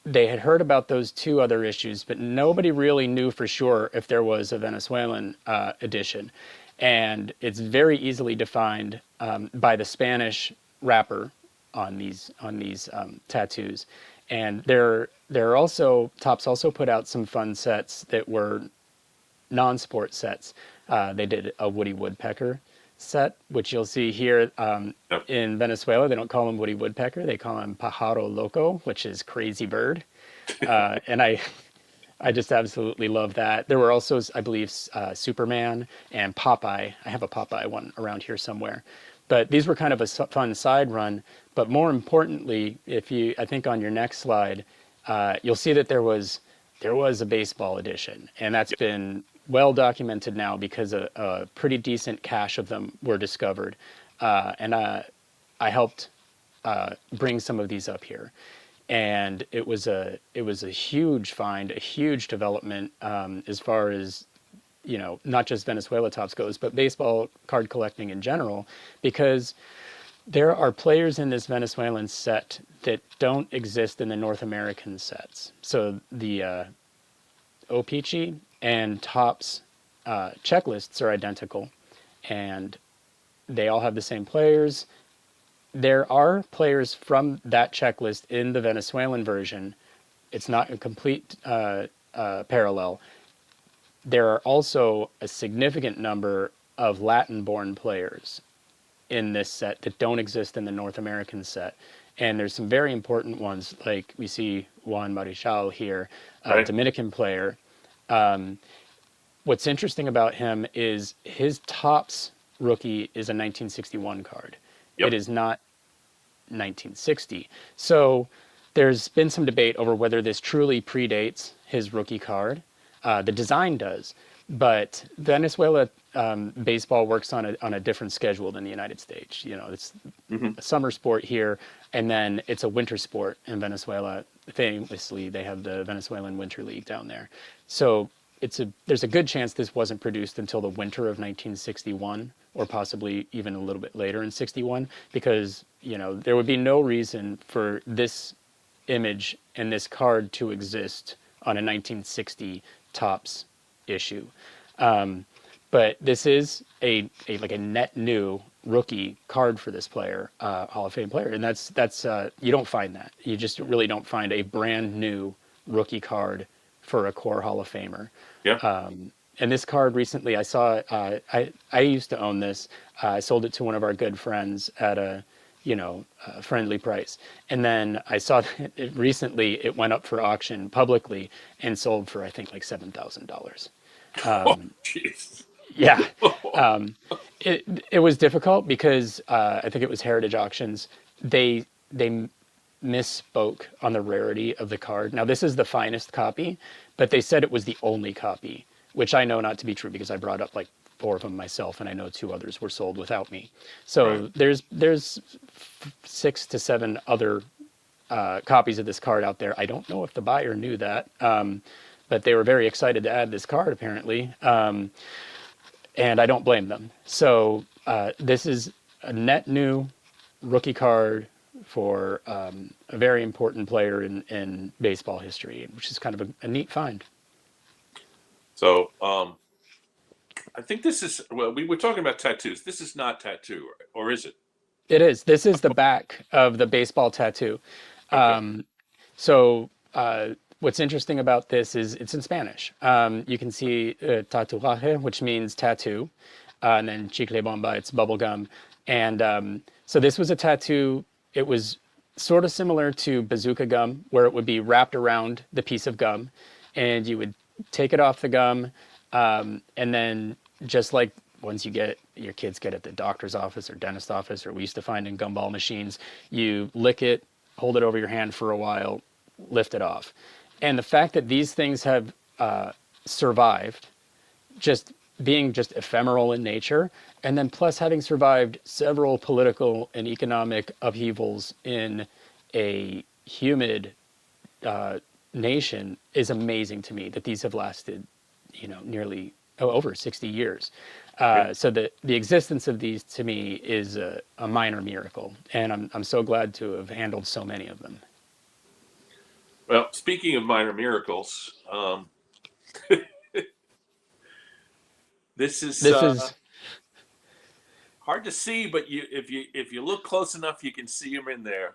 they had heard about those two other issues, but nobody really knew for sure if there was a Venezuelan edition. And it's very easily defined by the Spanish wrapper on these tattoos. And there are also Topps also put out some fun sets that were non-sport sets. They did a Woody Woodpecker set, which you'll see here Yep. in Venezuela. They don't call him Woody Woodpecker; they call him Pájaro Loco, which is crazy bird. And I just absolutely love that. There were also, I believe, Superman and Popeye. I have a Popeye one around here somewhere. But these were kind of a fun side run. But more importantly, I think on your next slide, you'll see that there was a baseball edition, and that's been well documented now because a pretty decent cache of them were discovered. And I helped bring some of these up here, and it was a huge find, a huge development as far as not just Venezuela Tops goes, but baseball card collecting in general, because there are players in this Venezuelan set that don't exist in the North American sets. So the O-Pee-Chee and Topps checklists are identical, and they all have the same players. There are players from that checklist in the Venezuelan version. It's not a complete parallel. There are also a significant number of Latin-born players in this set that don't exist in the North American set. And there's some very important ones, like we see Juan Marichal here, a Right. Dominican player. What's interesting about him is his Topps rookie is a 1961 card. It Yep. is not 1960. So there's been some debate over whether this truly predates his rookie card. The design does, but Venezuela baseball works on a different schedule than the United States. It's Hmm. a summer sport here, and then it's a winter sport in Venezuela. Famously, they have the Venezuelan Winter League down there. So there's a good chance this wasn't produced until the winter of 1961, or possibly even a little bit later in 61, because there would be no reason for this image and this card to exist on a 1960 Topps issue. But this is a like a net new rookie card for this player, Hall of Fame player, and that's you don't find that. You just really don't find a brand new rookie card for a core Hall of Famer. Yeah. And this card recently, I saw. I used to own this. I sold it to one of our good friends at a friendly price, and then I saw that recently it went up for auction publicly and sold for I think like $7,000. Oh, jeez. Yeah, it was difficult because I think it was Heritage Auctions. They misspoke on the rarity of the card. Now this is the finest copy, but they said it was the only copy, which I know not to be true because I brought up like four of them myself, and I know two others were sold without me. Right. So there's 6 to 7 other copies of this card out there. I don't know if the buyer knew that, but they were very excited to add this card apparently. And I don't blame them. So this is a net new rookie card for a very important player in baseball history, which is kind of a neat find. So, I think this is, well, we were talking about tattoos. This is not tattoo, or is it? It is. This is the back of the baseball tattoo. Okay. So what's interesting about this is it's in Spanish. You can see tatuaje, which means tattoo, and then chicle bomba, it's bubble gum. And so this was a tattoo. It was sort of similar to bazooka gum, where it would be wrapped around the piece of gum, and you would take it off the gum, and then just like ones your kids get at the doctor's office or dentist office, or we used to find in gumball machines, you lick it, hold it over your hand for a while, lift it off. And the fact that these things have survived, just being just ephemeral in nature, and then plus having survived several political and economic upheavals in a humid nation is amazing to me that these have lasted, nearly over 60 years. Yeah. So the existence of these to me is a minor miracle, and I'm so glad to have handled so many of them. Well, speaking of minor miracles, this is This is hard to see, but if you look close enough, you can see him in there.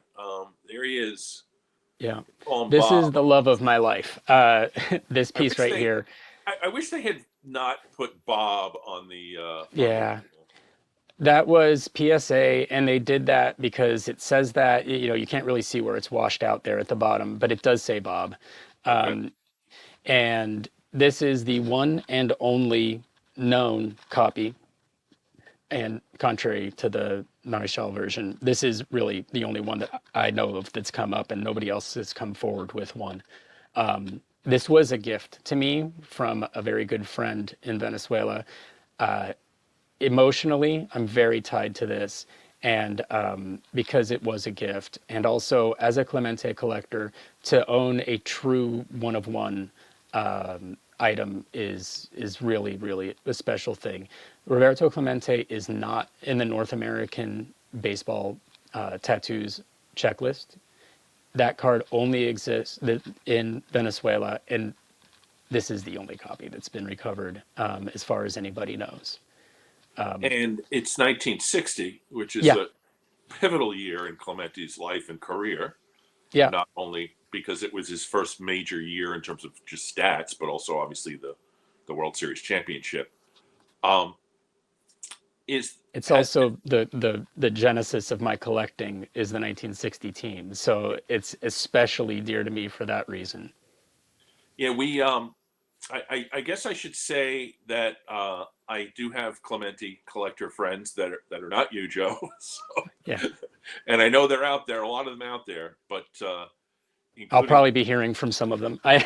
There he is. Yeah, Call him this is Bob. the love of my life. This I piece wish right they, here. I wish they had not put Bob on the Yeah, that was PSA, and they did that because it says that you can't really see where it's washed out there at the bottom, but it does say Bob. Okay. And this is the one and only known copy. And contrary to the Marichal version, this is really the only one that I know of that's come up, and nobody else has come forward with one. This was a gift to me from a very good friend in Venezuela. Emotionally, I'm very tied to this. and because it was a gift, and also as a Clemente collector, to own a true one of one item is really really a special thing. Roberto Clemente is not in the North American baseball tattoos checklist. That card only exists in Venezuela, and this is the only copy that's been recovered, as far as anybody knows. And it's 1960, which is Yeah, a pivotal year in Clemente's life and career, yeah. not only because it was his first major year in terms of just stats, but also obviously the World Series championship. Um, is It's has also the genesis of my collecting is the 1960 team, so it's especially dear to me for that reason. Yeah, we I guess I should say that I do have Clemente collector friends that are not you, Joe. So, Yeah, and I know they're out there, a lot of them out there, but I'll including probably be hearing from some of them. I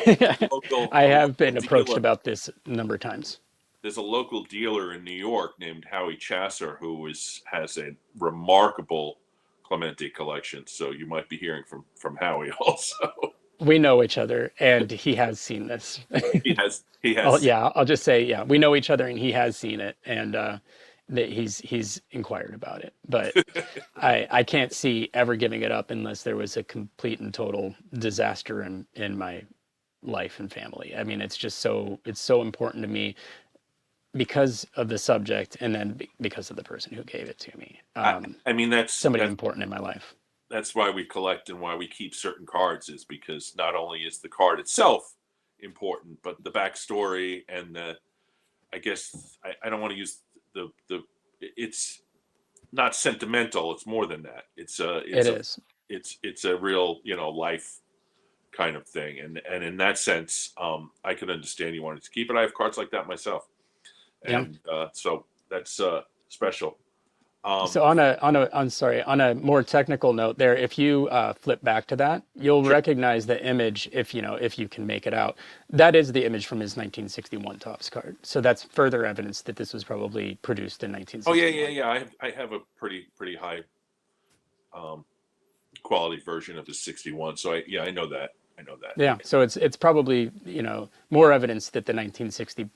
I a have local been approached dealer. about this a number of times. There's a local dealer in New York named Howie Chasser who has a remarkable Clemente collection. So you might be hearing from Howie also. We know each other, and he has seen this. He has. I'll just say, yeah, we know each other, and he has seen it, and that he's inquired about it. But I can't see ever giving it up unless there was a complete and total disaster in my life and family. I mean, it's so important to me because of the subject, and then because of the person who gave it to me. I, I mean Somebody important in my life. that's why we collect and why we keep certain cards is because not only is the card itself important, but the backstory and I guess I don't want to use the it's not sentimental. It's more than that. It is. It's a real life kind of thing, and in that sense, I can understand you wanted to keep it. I have cards like that myself, Yeah. and so that's special. Um, So I'm sorry, on a more technical note there, if you flip back to that, you'll sure. recognize the image if you can make it out. That is the image from his 1961 Topps card. So that's further evidence that this was probably produced in Oh yeah, yeah, 1961. yeah. I have a pretty high um, quality version of the 61. So I know that. I know that. Yeah, so it's probably, more evidence that the 1960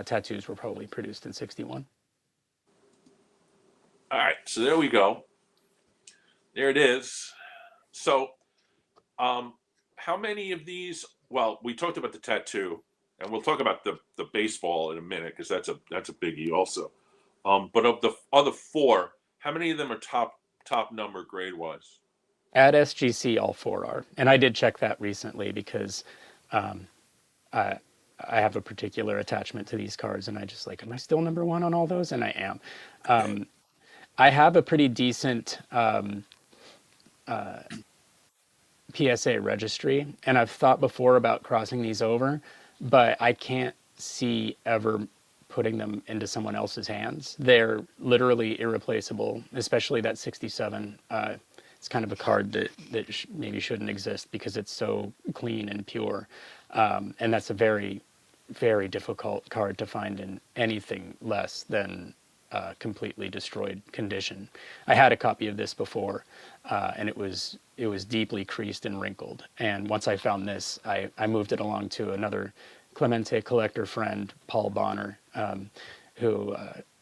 tattoos were probably produced in 61. All right, so there we go. There it is. So, um, how many of these? Well, we talked about the tattoo, and we'll talk about the baseball in a minute because that's a biggie also. But of the other four, how many of them are top number grade wise? At SGC, all four are. And I did check that recently because I, I have a particular attachment to these cards, and I just like, am I still number one on all those? And I am. Okay. I have a pretty decent PSA registry, and I've thought before about crossing these over, but I can't see ever putting them into someone else's hands. They're literally irreplaceable, especially that 67. It's kind of a card that maybe shouldn't exist because it's so clean and pure. And that's a very, very difficult card to find in anything less than completely destroyed condition. I had a copy of this before, and it was deeply creased and wrinkled. And once I found this, I moved it along to another Clemente collector friend, Paul Bonner, who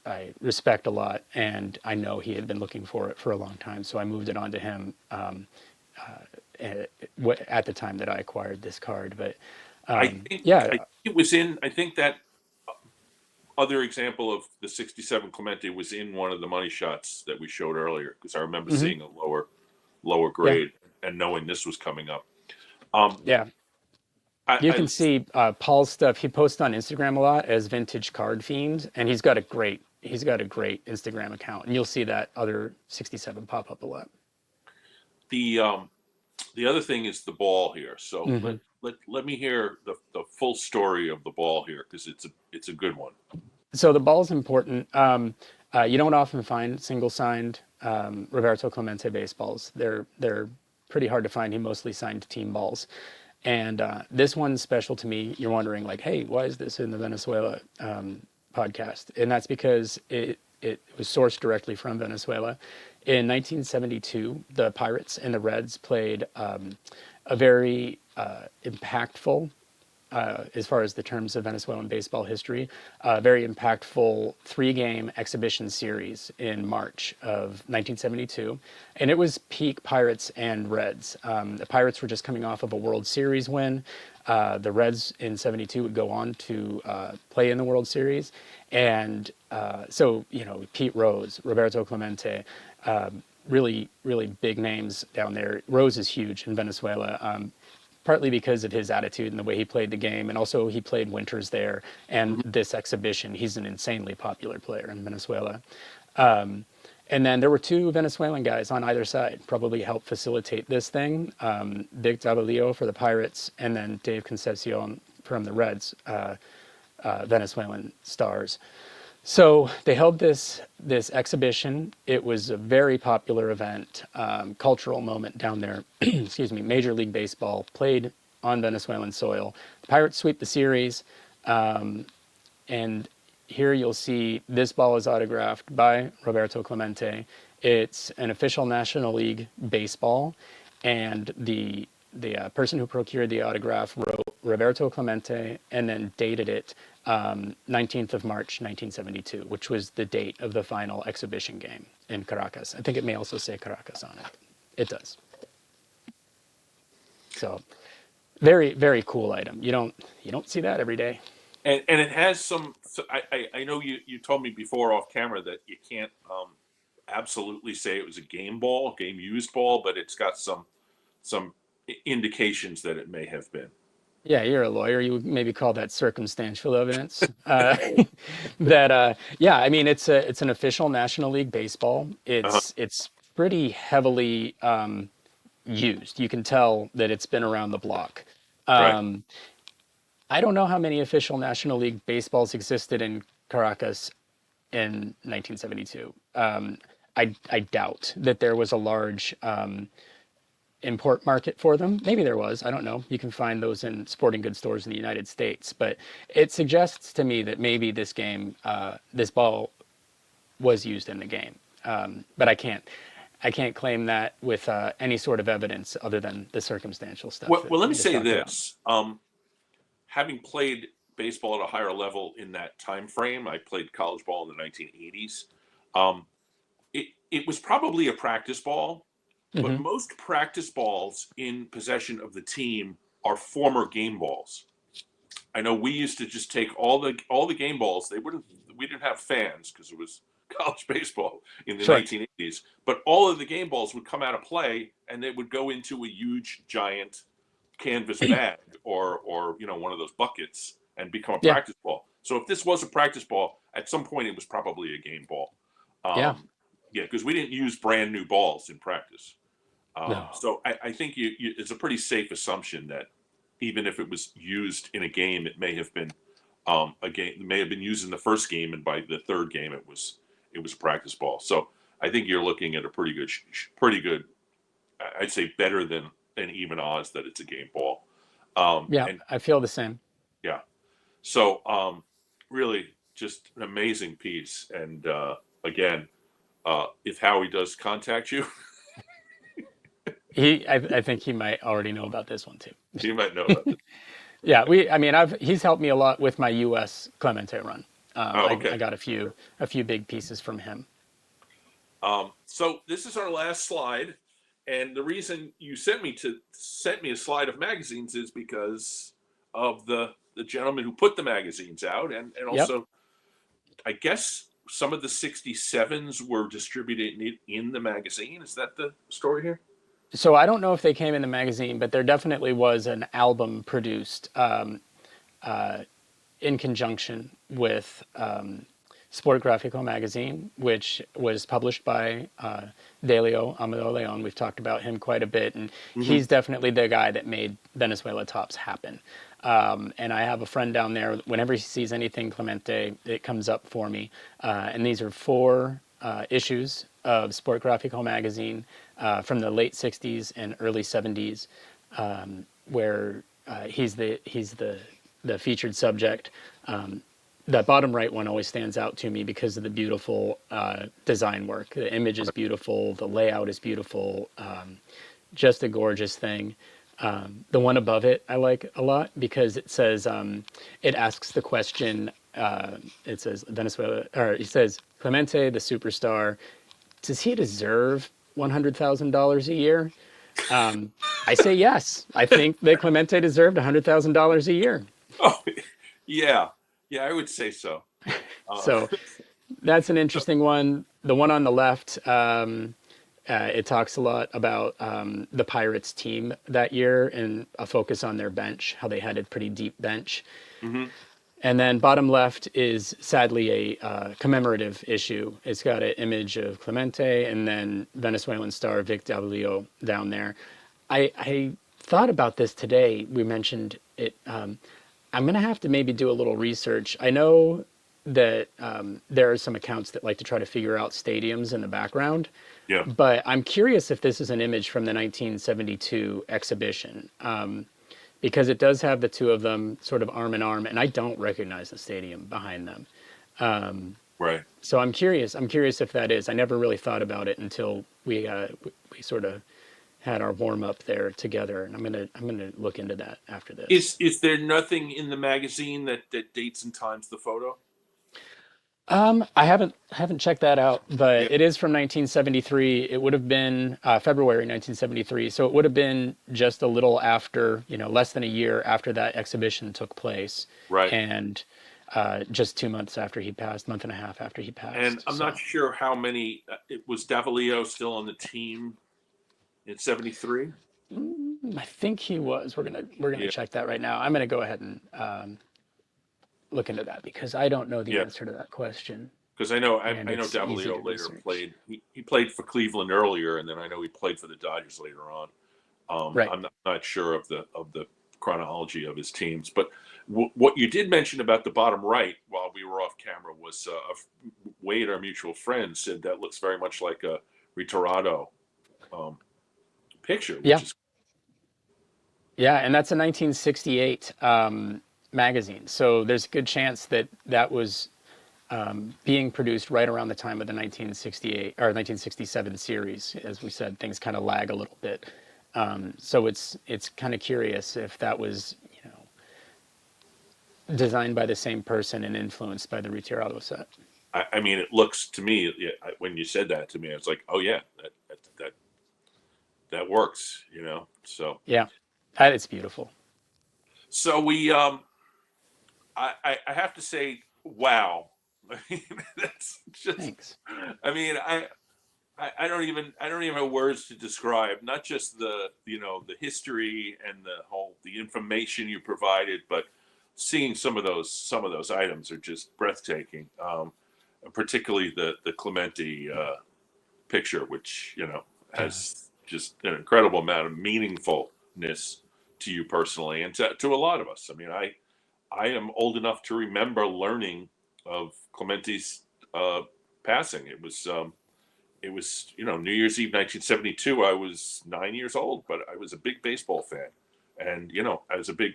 I respect a lot, and I know he had been looking for it for a long time. So I moved it on to him at the time that I acquired this card. But I yeah, think it was in. I think that other example of the 67 Clemente was in one of the money shots that we showed earlier because I remember hmm seeing a lower yeah, grade and knowing this was coming up. Um, yeah. You I can see Paul's stuff. He posts on Instagram a lot as Vintage Card Fiend, and he's got a great Instagram account, and you'll see that other 67 pop up a lot. the the other thing is the ball here. So hmm let me hear the full story of the ball here because it's a good one. So the ball's important. You don't often find single signed Roberto Clemente baseballs. They're pretty hard to find. He mostly signed team balls. And this one's special to me. You're wondering, like, hey, why is this in the Venezuela podcast? And that's because it was sourced directly from Venezuela. In 1972, the Pirates and the Reds played a very impactful, as far as the terms of Venezuelan baseball history, a very impactful three-game exhibition series in March of 1972. And it was peak Pirates and Reds. The Pirates were just coming off of a World Series win. The Reds in 72 would go on to play in the World Series. And Pete Rose, Roberto Clemente, really, really big names down there. Rose is huge in Venezuela. Partly because of his attitude and the way he played the game, and also he played winters there. And Mhm. this exhibition, he's an insanely popular player in Venezuela. And then there were two Venezuelan guys on either side, probably helped facilitate this thing. Big Tabalillo for the Pirates, and then Dave Concepcion from the Reds, Venezuelan stars. So they held this exhibition. It was a very popular event, cultural moment down there. Excuse me. Major League Baseball played on Venezuelan soil. The Pirates sweep the series, and here you'll see this ball is autographed by Roberto Clemente. It's an official National League baseball, and the person who procured the autograph wrote Roberto Clemente and then dated it 19th of March 1972, which was the date of the final exhibition game in Caracas. I think it may also say Caracas on it. It does. So very, very cool item. You don't see that every day. And it has some. So I know you told me before off camera that you can't absolutely say it was a game ball, game used ball, but it's got some indications that it may have been. Yeah, you're a lawyer. You would maybe call that circumstantial evidence. That yeah, I mean it's an official National League baseball. Uh-huh. It's pretty heavily used. You can tell that it's been around the block. Right. Um, I don't know how many official National League baseballs existed in Caracas in 1972. I doubt that there was a large import market for them. Maybe there was. I don't know. You can find those in sporting goods stores in the United States. But it suggests to me that maybe this ball was used in the game. But I can't claim that with any sort of evidence other than the circumstantial stuff Well, that let me we just say talked about. this. Having played baseball at a higher level in that time frame, I played college ball in the 1980s. Um, it was probably a practice ball, but Hmm. most practice balls in possession of the team are former game balls. I know we used to just take all the game balls. We didn't have fans because it was college baseball in the Sure. 1980s. But all of the game balls would come out of play and they would go into a huge giant canvas bag or one of those buckets and become a Yeah. practice ball. So if this was a practice ball, at some point it was probably a game ball. Yeah. Um, yeah, because we didn't use brand new balls in practice. No. So I think it's a pretty safe assumption that even if it was used in a game, it may have been a game. It may have been used in the first game, and by the third game, it was a practice ball. So I think you're looking at a pretty good. I'd say better than even odds that it's a game ball. Yeah. And I feel the same. yeah, so really just an amazing piece. And again, if Howie does contact you, I think he might already know about this one too. you might know about this. Yeah, I mean, he's helped me a lot with my U.S. Clemente run. Oh, I okay. got a few big pieces from him. So this is our last slide, and the reason you sent me a slide of magazines is because of the gentleman who put the magazines out, and Yep. also I guess some of the 67s were distributed in the magazine. Is that the story here? So I don't know if they came in the magazine, but there definitely was an album produced in conjunction with Sport Grafico magazine, which was published by Delio Amador Leon. We've talked about him quite a bit, and Mm-hmm. he's definitely the guy that made Venezuela Topps happen. And I have a friend down there. Whenever he sees anything Clemente, it comes up for me. And these are four issues of Sport Grafico magazine from the late '60s and early '70s, where he's the featured subject. that bottom right one always stands out to me because of the beautiful design work. The image is beautiful. The layout is beautiful. Just a gorgeous thing. The one above it I like a lot because it says it asks the question. It says Venezuela, or it says Clemente, the superstar. Does he deserve $100,000 a year? I say yes. I think that Clemente deserved $100,000 a year. Oh, yeah, yeah, I would say so. Uh, So that's an interesting one. The one on the left, it talks a lot about the Pirates team that year and a focus on their bench, how they had a pretty deep bench. mhm. And then bottom left is sadly a commemorative issue. It's got an image of Clemente and then Venezuelan star Vic W down there. I thought about this today. We mentioned it. I'm going to have to maybe do a little research. I know that there are some accounts that like to try to figure out stadiums in the background, Yeah. but I'm curious if this is an image from the 1972 exhibition because it does have the two of them sort of arm in arm, and I don't recognize the stadium behind them. Right. So I'm curious. I'm curious if that is. I never really thought about it until we sort of had our warm up there together, and I'm gonna look into that after this. Is there nothing in the magazine that dates and times the photo? I haven't checked that out, Yeah. but it is from 1973. It would have been February 1973, so it would have been just a little after, less than a year after that exhibition took place, Right. and just 2 months after he passed, month and a half after he And passed. I'm not So sure how many. It was Davalio still on the team in '73. I think he was. We're gonna Yeah. check that right now. I'm gonna go ahead and look into that because I don't know the Yeah. answer to that question, Because I know and I know it's easy to Davalio later research. played. He played for Cleveland earlier, and then I know he played for the Dodgers later on. Right. I'm not sure of the chronology of his teams, but what you did mention about the bottom right while we were off camera was Wade, our mutual friend, said that looks very much like a Ritorado um, picture, which Yeah. is Yeah, and that's a 1968 magazine. So there's a good chance that that was being produced right around the time of the 1968 or 1967 series. As we said, things kind of lag a little bit. So it's kind of curious if that was designed by the same person and influenced by the Retirado set. I mean, it looks to me, yeah, when you said that to me, I was like, oh yeah, that works, you know. Yeah, it's beautiful. So we I have to say, wow. I mean, that's just. Thanks. I mean, I don't even have words to describe not just the the history and the information you provided, but seeing some of those items are just breathtaking. Particularly the Clemente picture, which Yeah. has just an incredible amount of meaningfulness to you personally and to a lot of us. I mean, I am old enough to remember learning of Clemente's uh, passing. It was New Year's Eve 1972. I was 9 years old, but I was a big baseball fan, and I was a big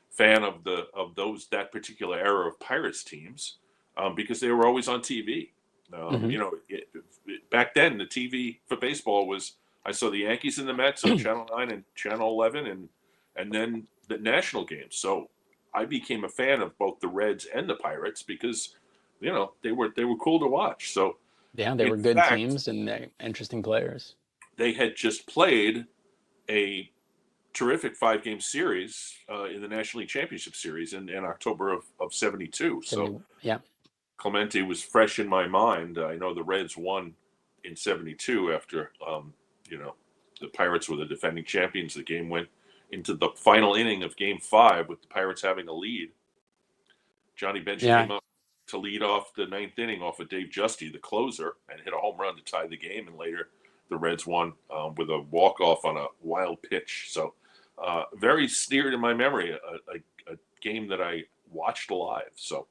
fan of that particular era of Pirates teams because they were always on TV. Hmm. Back then the TV for baseball was I saw the Yankees and the Mets on Channel 9 and Channel 11, and then the national games. So I became a fan of both the Reds and the Pirates because they were cool to watch. So Yeah, they in were good fact, teams and they're interesting players. they had just played a terrific 5 game series in the National League Championship Series in October of '72. So 70. Yeah. Clemente was fresh in my mind. I know the Reds won in '72 after the Pirates were the defending champions. The game went into the final inning of Game 5 with the Pirates having a lead. Johnny Bench Yeah. came up to lead off the ninth inning off of Dave Justy, the closer, and hit a home run to tie the game. And later, the Reds won with a walk off on a wild pitch. So, very steered in my memory, a game that I watched live. So,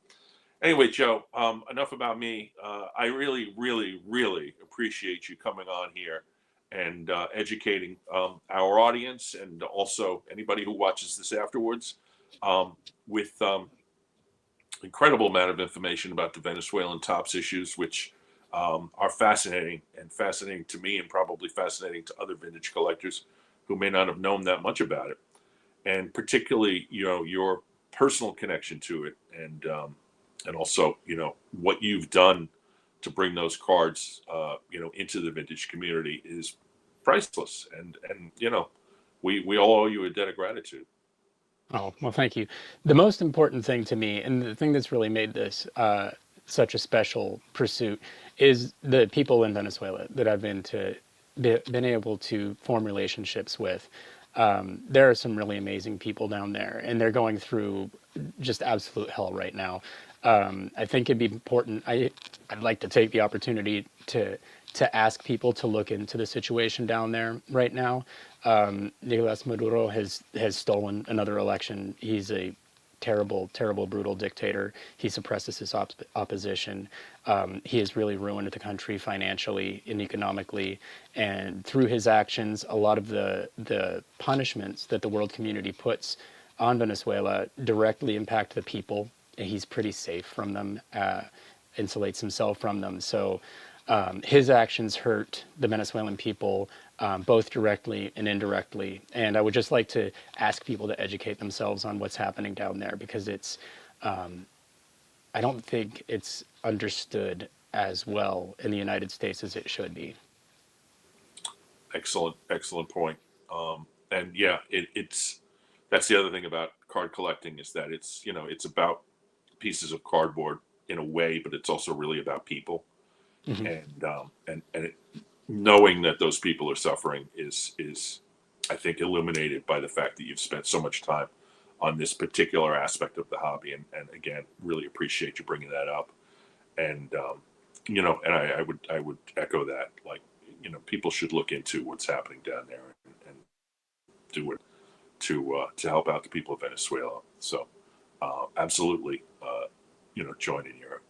anyway, Joe, enough about me. I really, really, really appreciate you coming on here and educating our audience and also anybody who watches this afterwards with incredible amount of information about the Venezuelan Topps issues, which are fascinating and fascinating to me, and probably fascinating to other vintage collectors who may not have known that much about it, and particularly your personal connection to it, and also what you've done to bring those cards into the vintage community is priceless, and we all owe you a debt of gratitude. Oh, well, thank you. The most important thing to me, and the thing that's really made this such a special pursuit, is the people in Venezuela that I've been able to form relationships with. There are some really amazing people down there, and they're going through just absolute hell right now. I think it'd be important. I'd like to take the opportunity to ask people to look into the situation down there right now. Nicolas Maduro has stolen another election. He's a terrible, terrible, brutal dictator. He suppresses his opposition. He has really ruined the country financially and economically. And through his actions, a lot of the punishments that the world community puts on Venezuela directly impact the people. And he's pretty safe from them, insulates himself from them. So his actions hurt the Venezuelan people both directly and indirectly. And I would just like to ask people to educate themselves on what's happening down there, because I don't think it's understood as well in the United States as it should be. Excellent, excellent point. And yeah, it's that's the other thing about card collecting, is that it's about pieces of cardboard in a way, but it's also really about people, Hmm. and knowing that those people are suffering is I think illuminated by the fact that you've spent so much time on this particular aspect of the hobby, and again, really appreciate you bringing that up. And and I would echo that. Like, people should look into what's happening down there, and do it to help out the people of Venezuela. So absolutely, join in your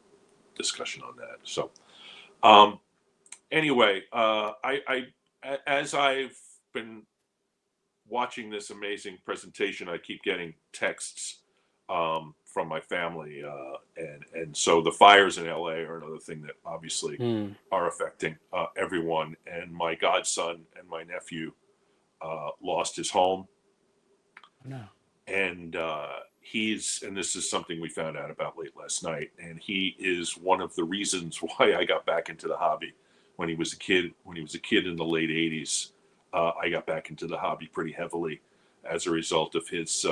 discussion on that. So um, anyway, as I've been watching this amazing presentation, I keep getting texts from my family, and so the fires in LA are another thing that obviously Mm. are affecting everyone. And my godson and my nephew lost his home, No. and and this is something we found out about late last night, and he is one of the reasons why I got back into the hobby when he was a kid. When he was a kid in the late '80s, I got back into the hobby pretty heavily as a result of his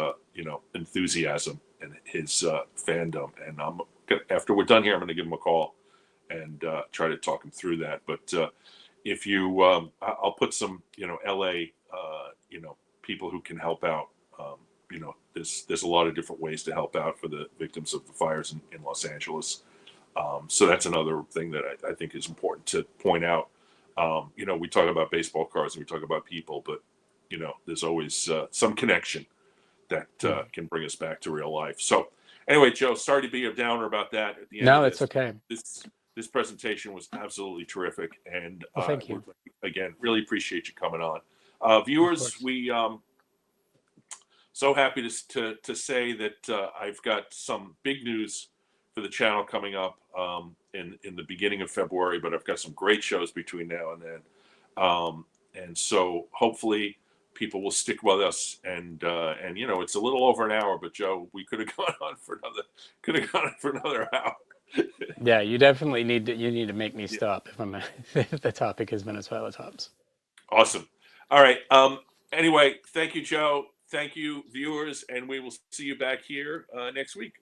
enthusiasm and his fandom. And after we're done here, I'm going to give him a call and try to talk him through that. But if you I'll put some LA people who can help out. There's a lot of different ways to help out for the victims of the fires in Los Angeles. So that's another thing that I think is important to point out. We talk about baseball cards and we talk about people, but there's always some connection that Mm. can bring us back to real life. So anyway, Joe, sorry to be a downer about that at the end No, of it's this, but okay. this presentation was absolutely terrific, and Well, thank we're you. again really appreciate you coming on. Of Viewers, course. we so happy to say that I've got some big news for the channel coming up in the beginning of February, but I've got some great shows between now and then, and so hopefully people will stick with us. And it's a little over an hour, but Joe, we could have gone on for another hour. Yeah, you need to make me Yeah, stop if I'm if the topic is Venezuela tops. awesome. All right. Anyway, thank you, Joe. Thank you, viewers, and we will see you back here next week.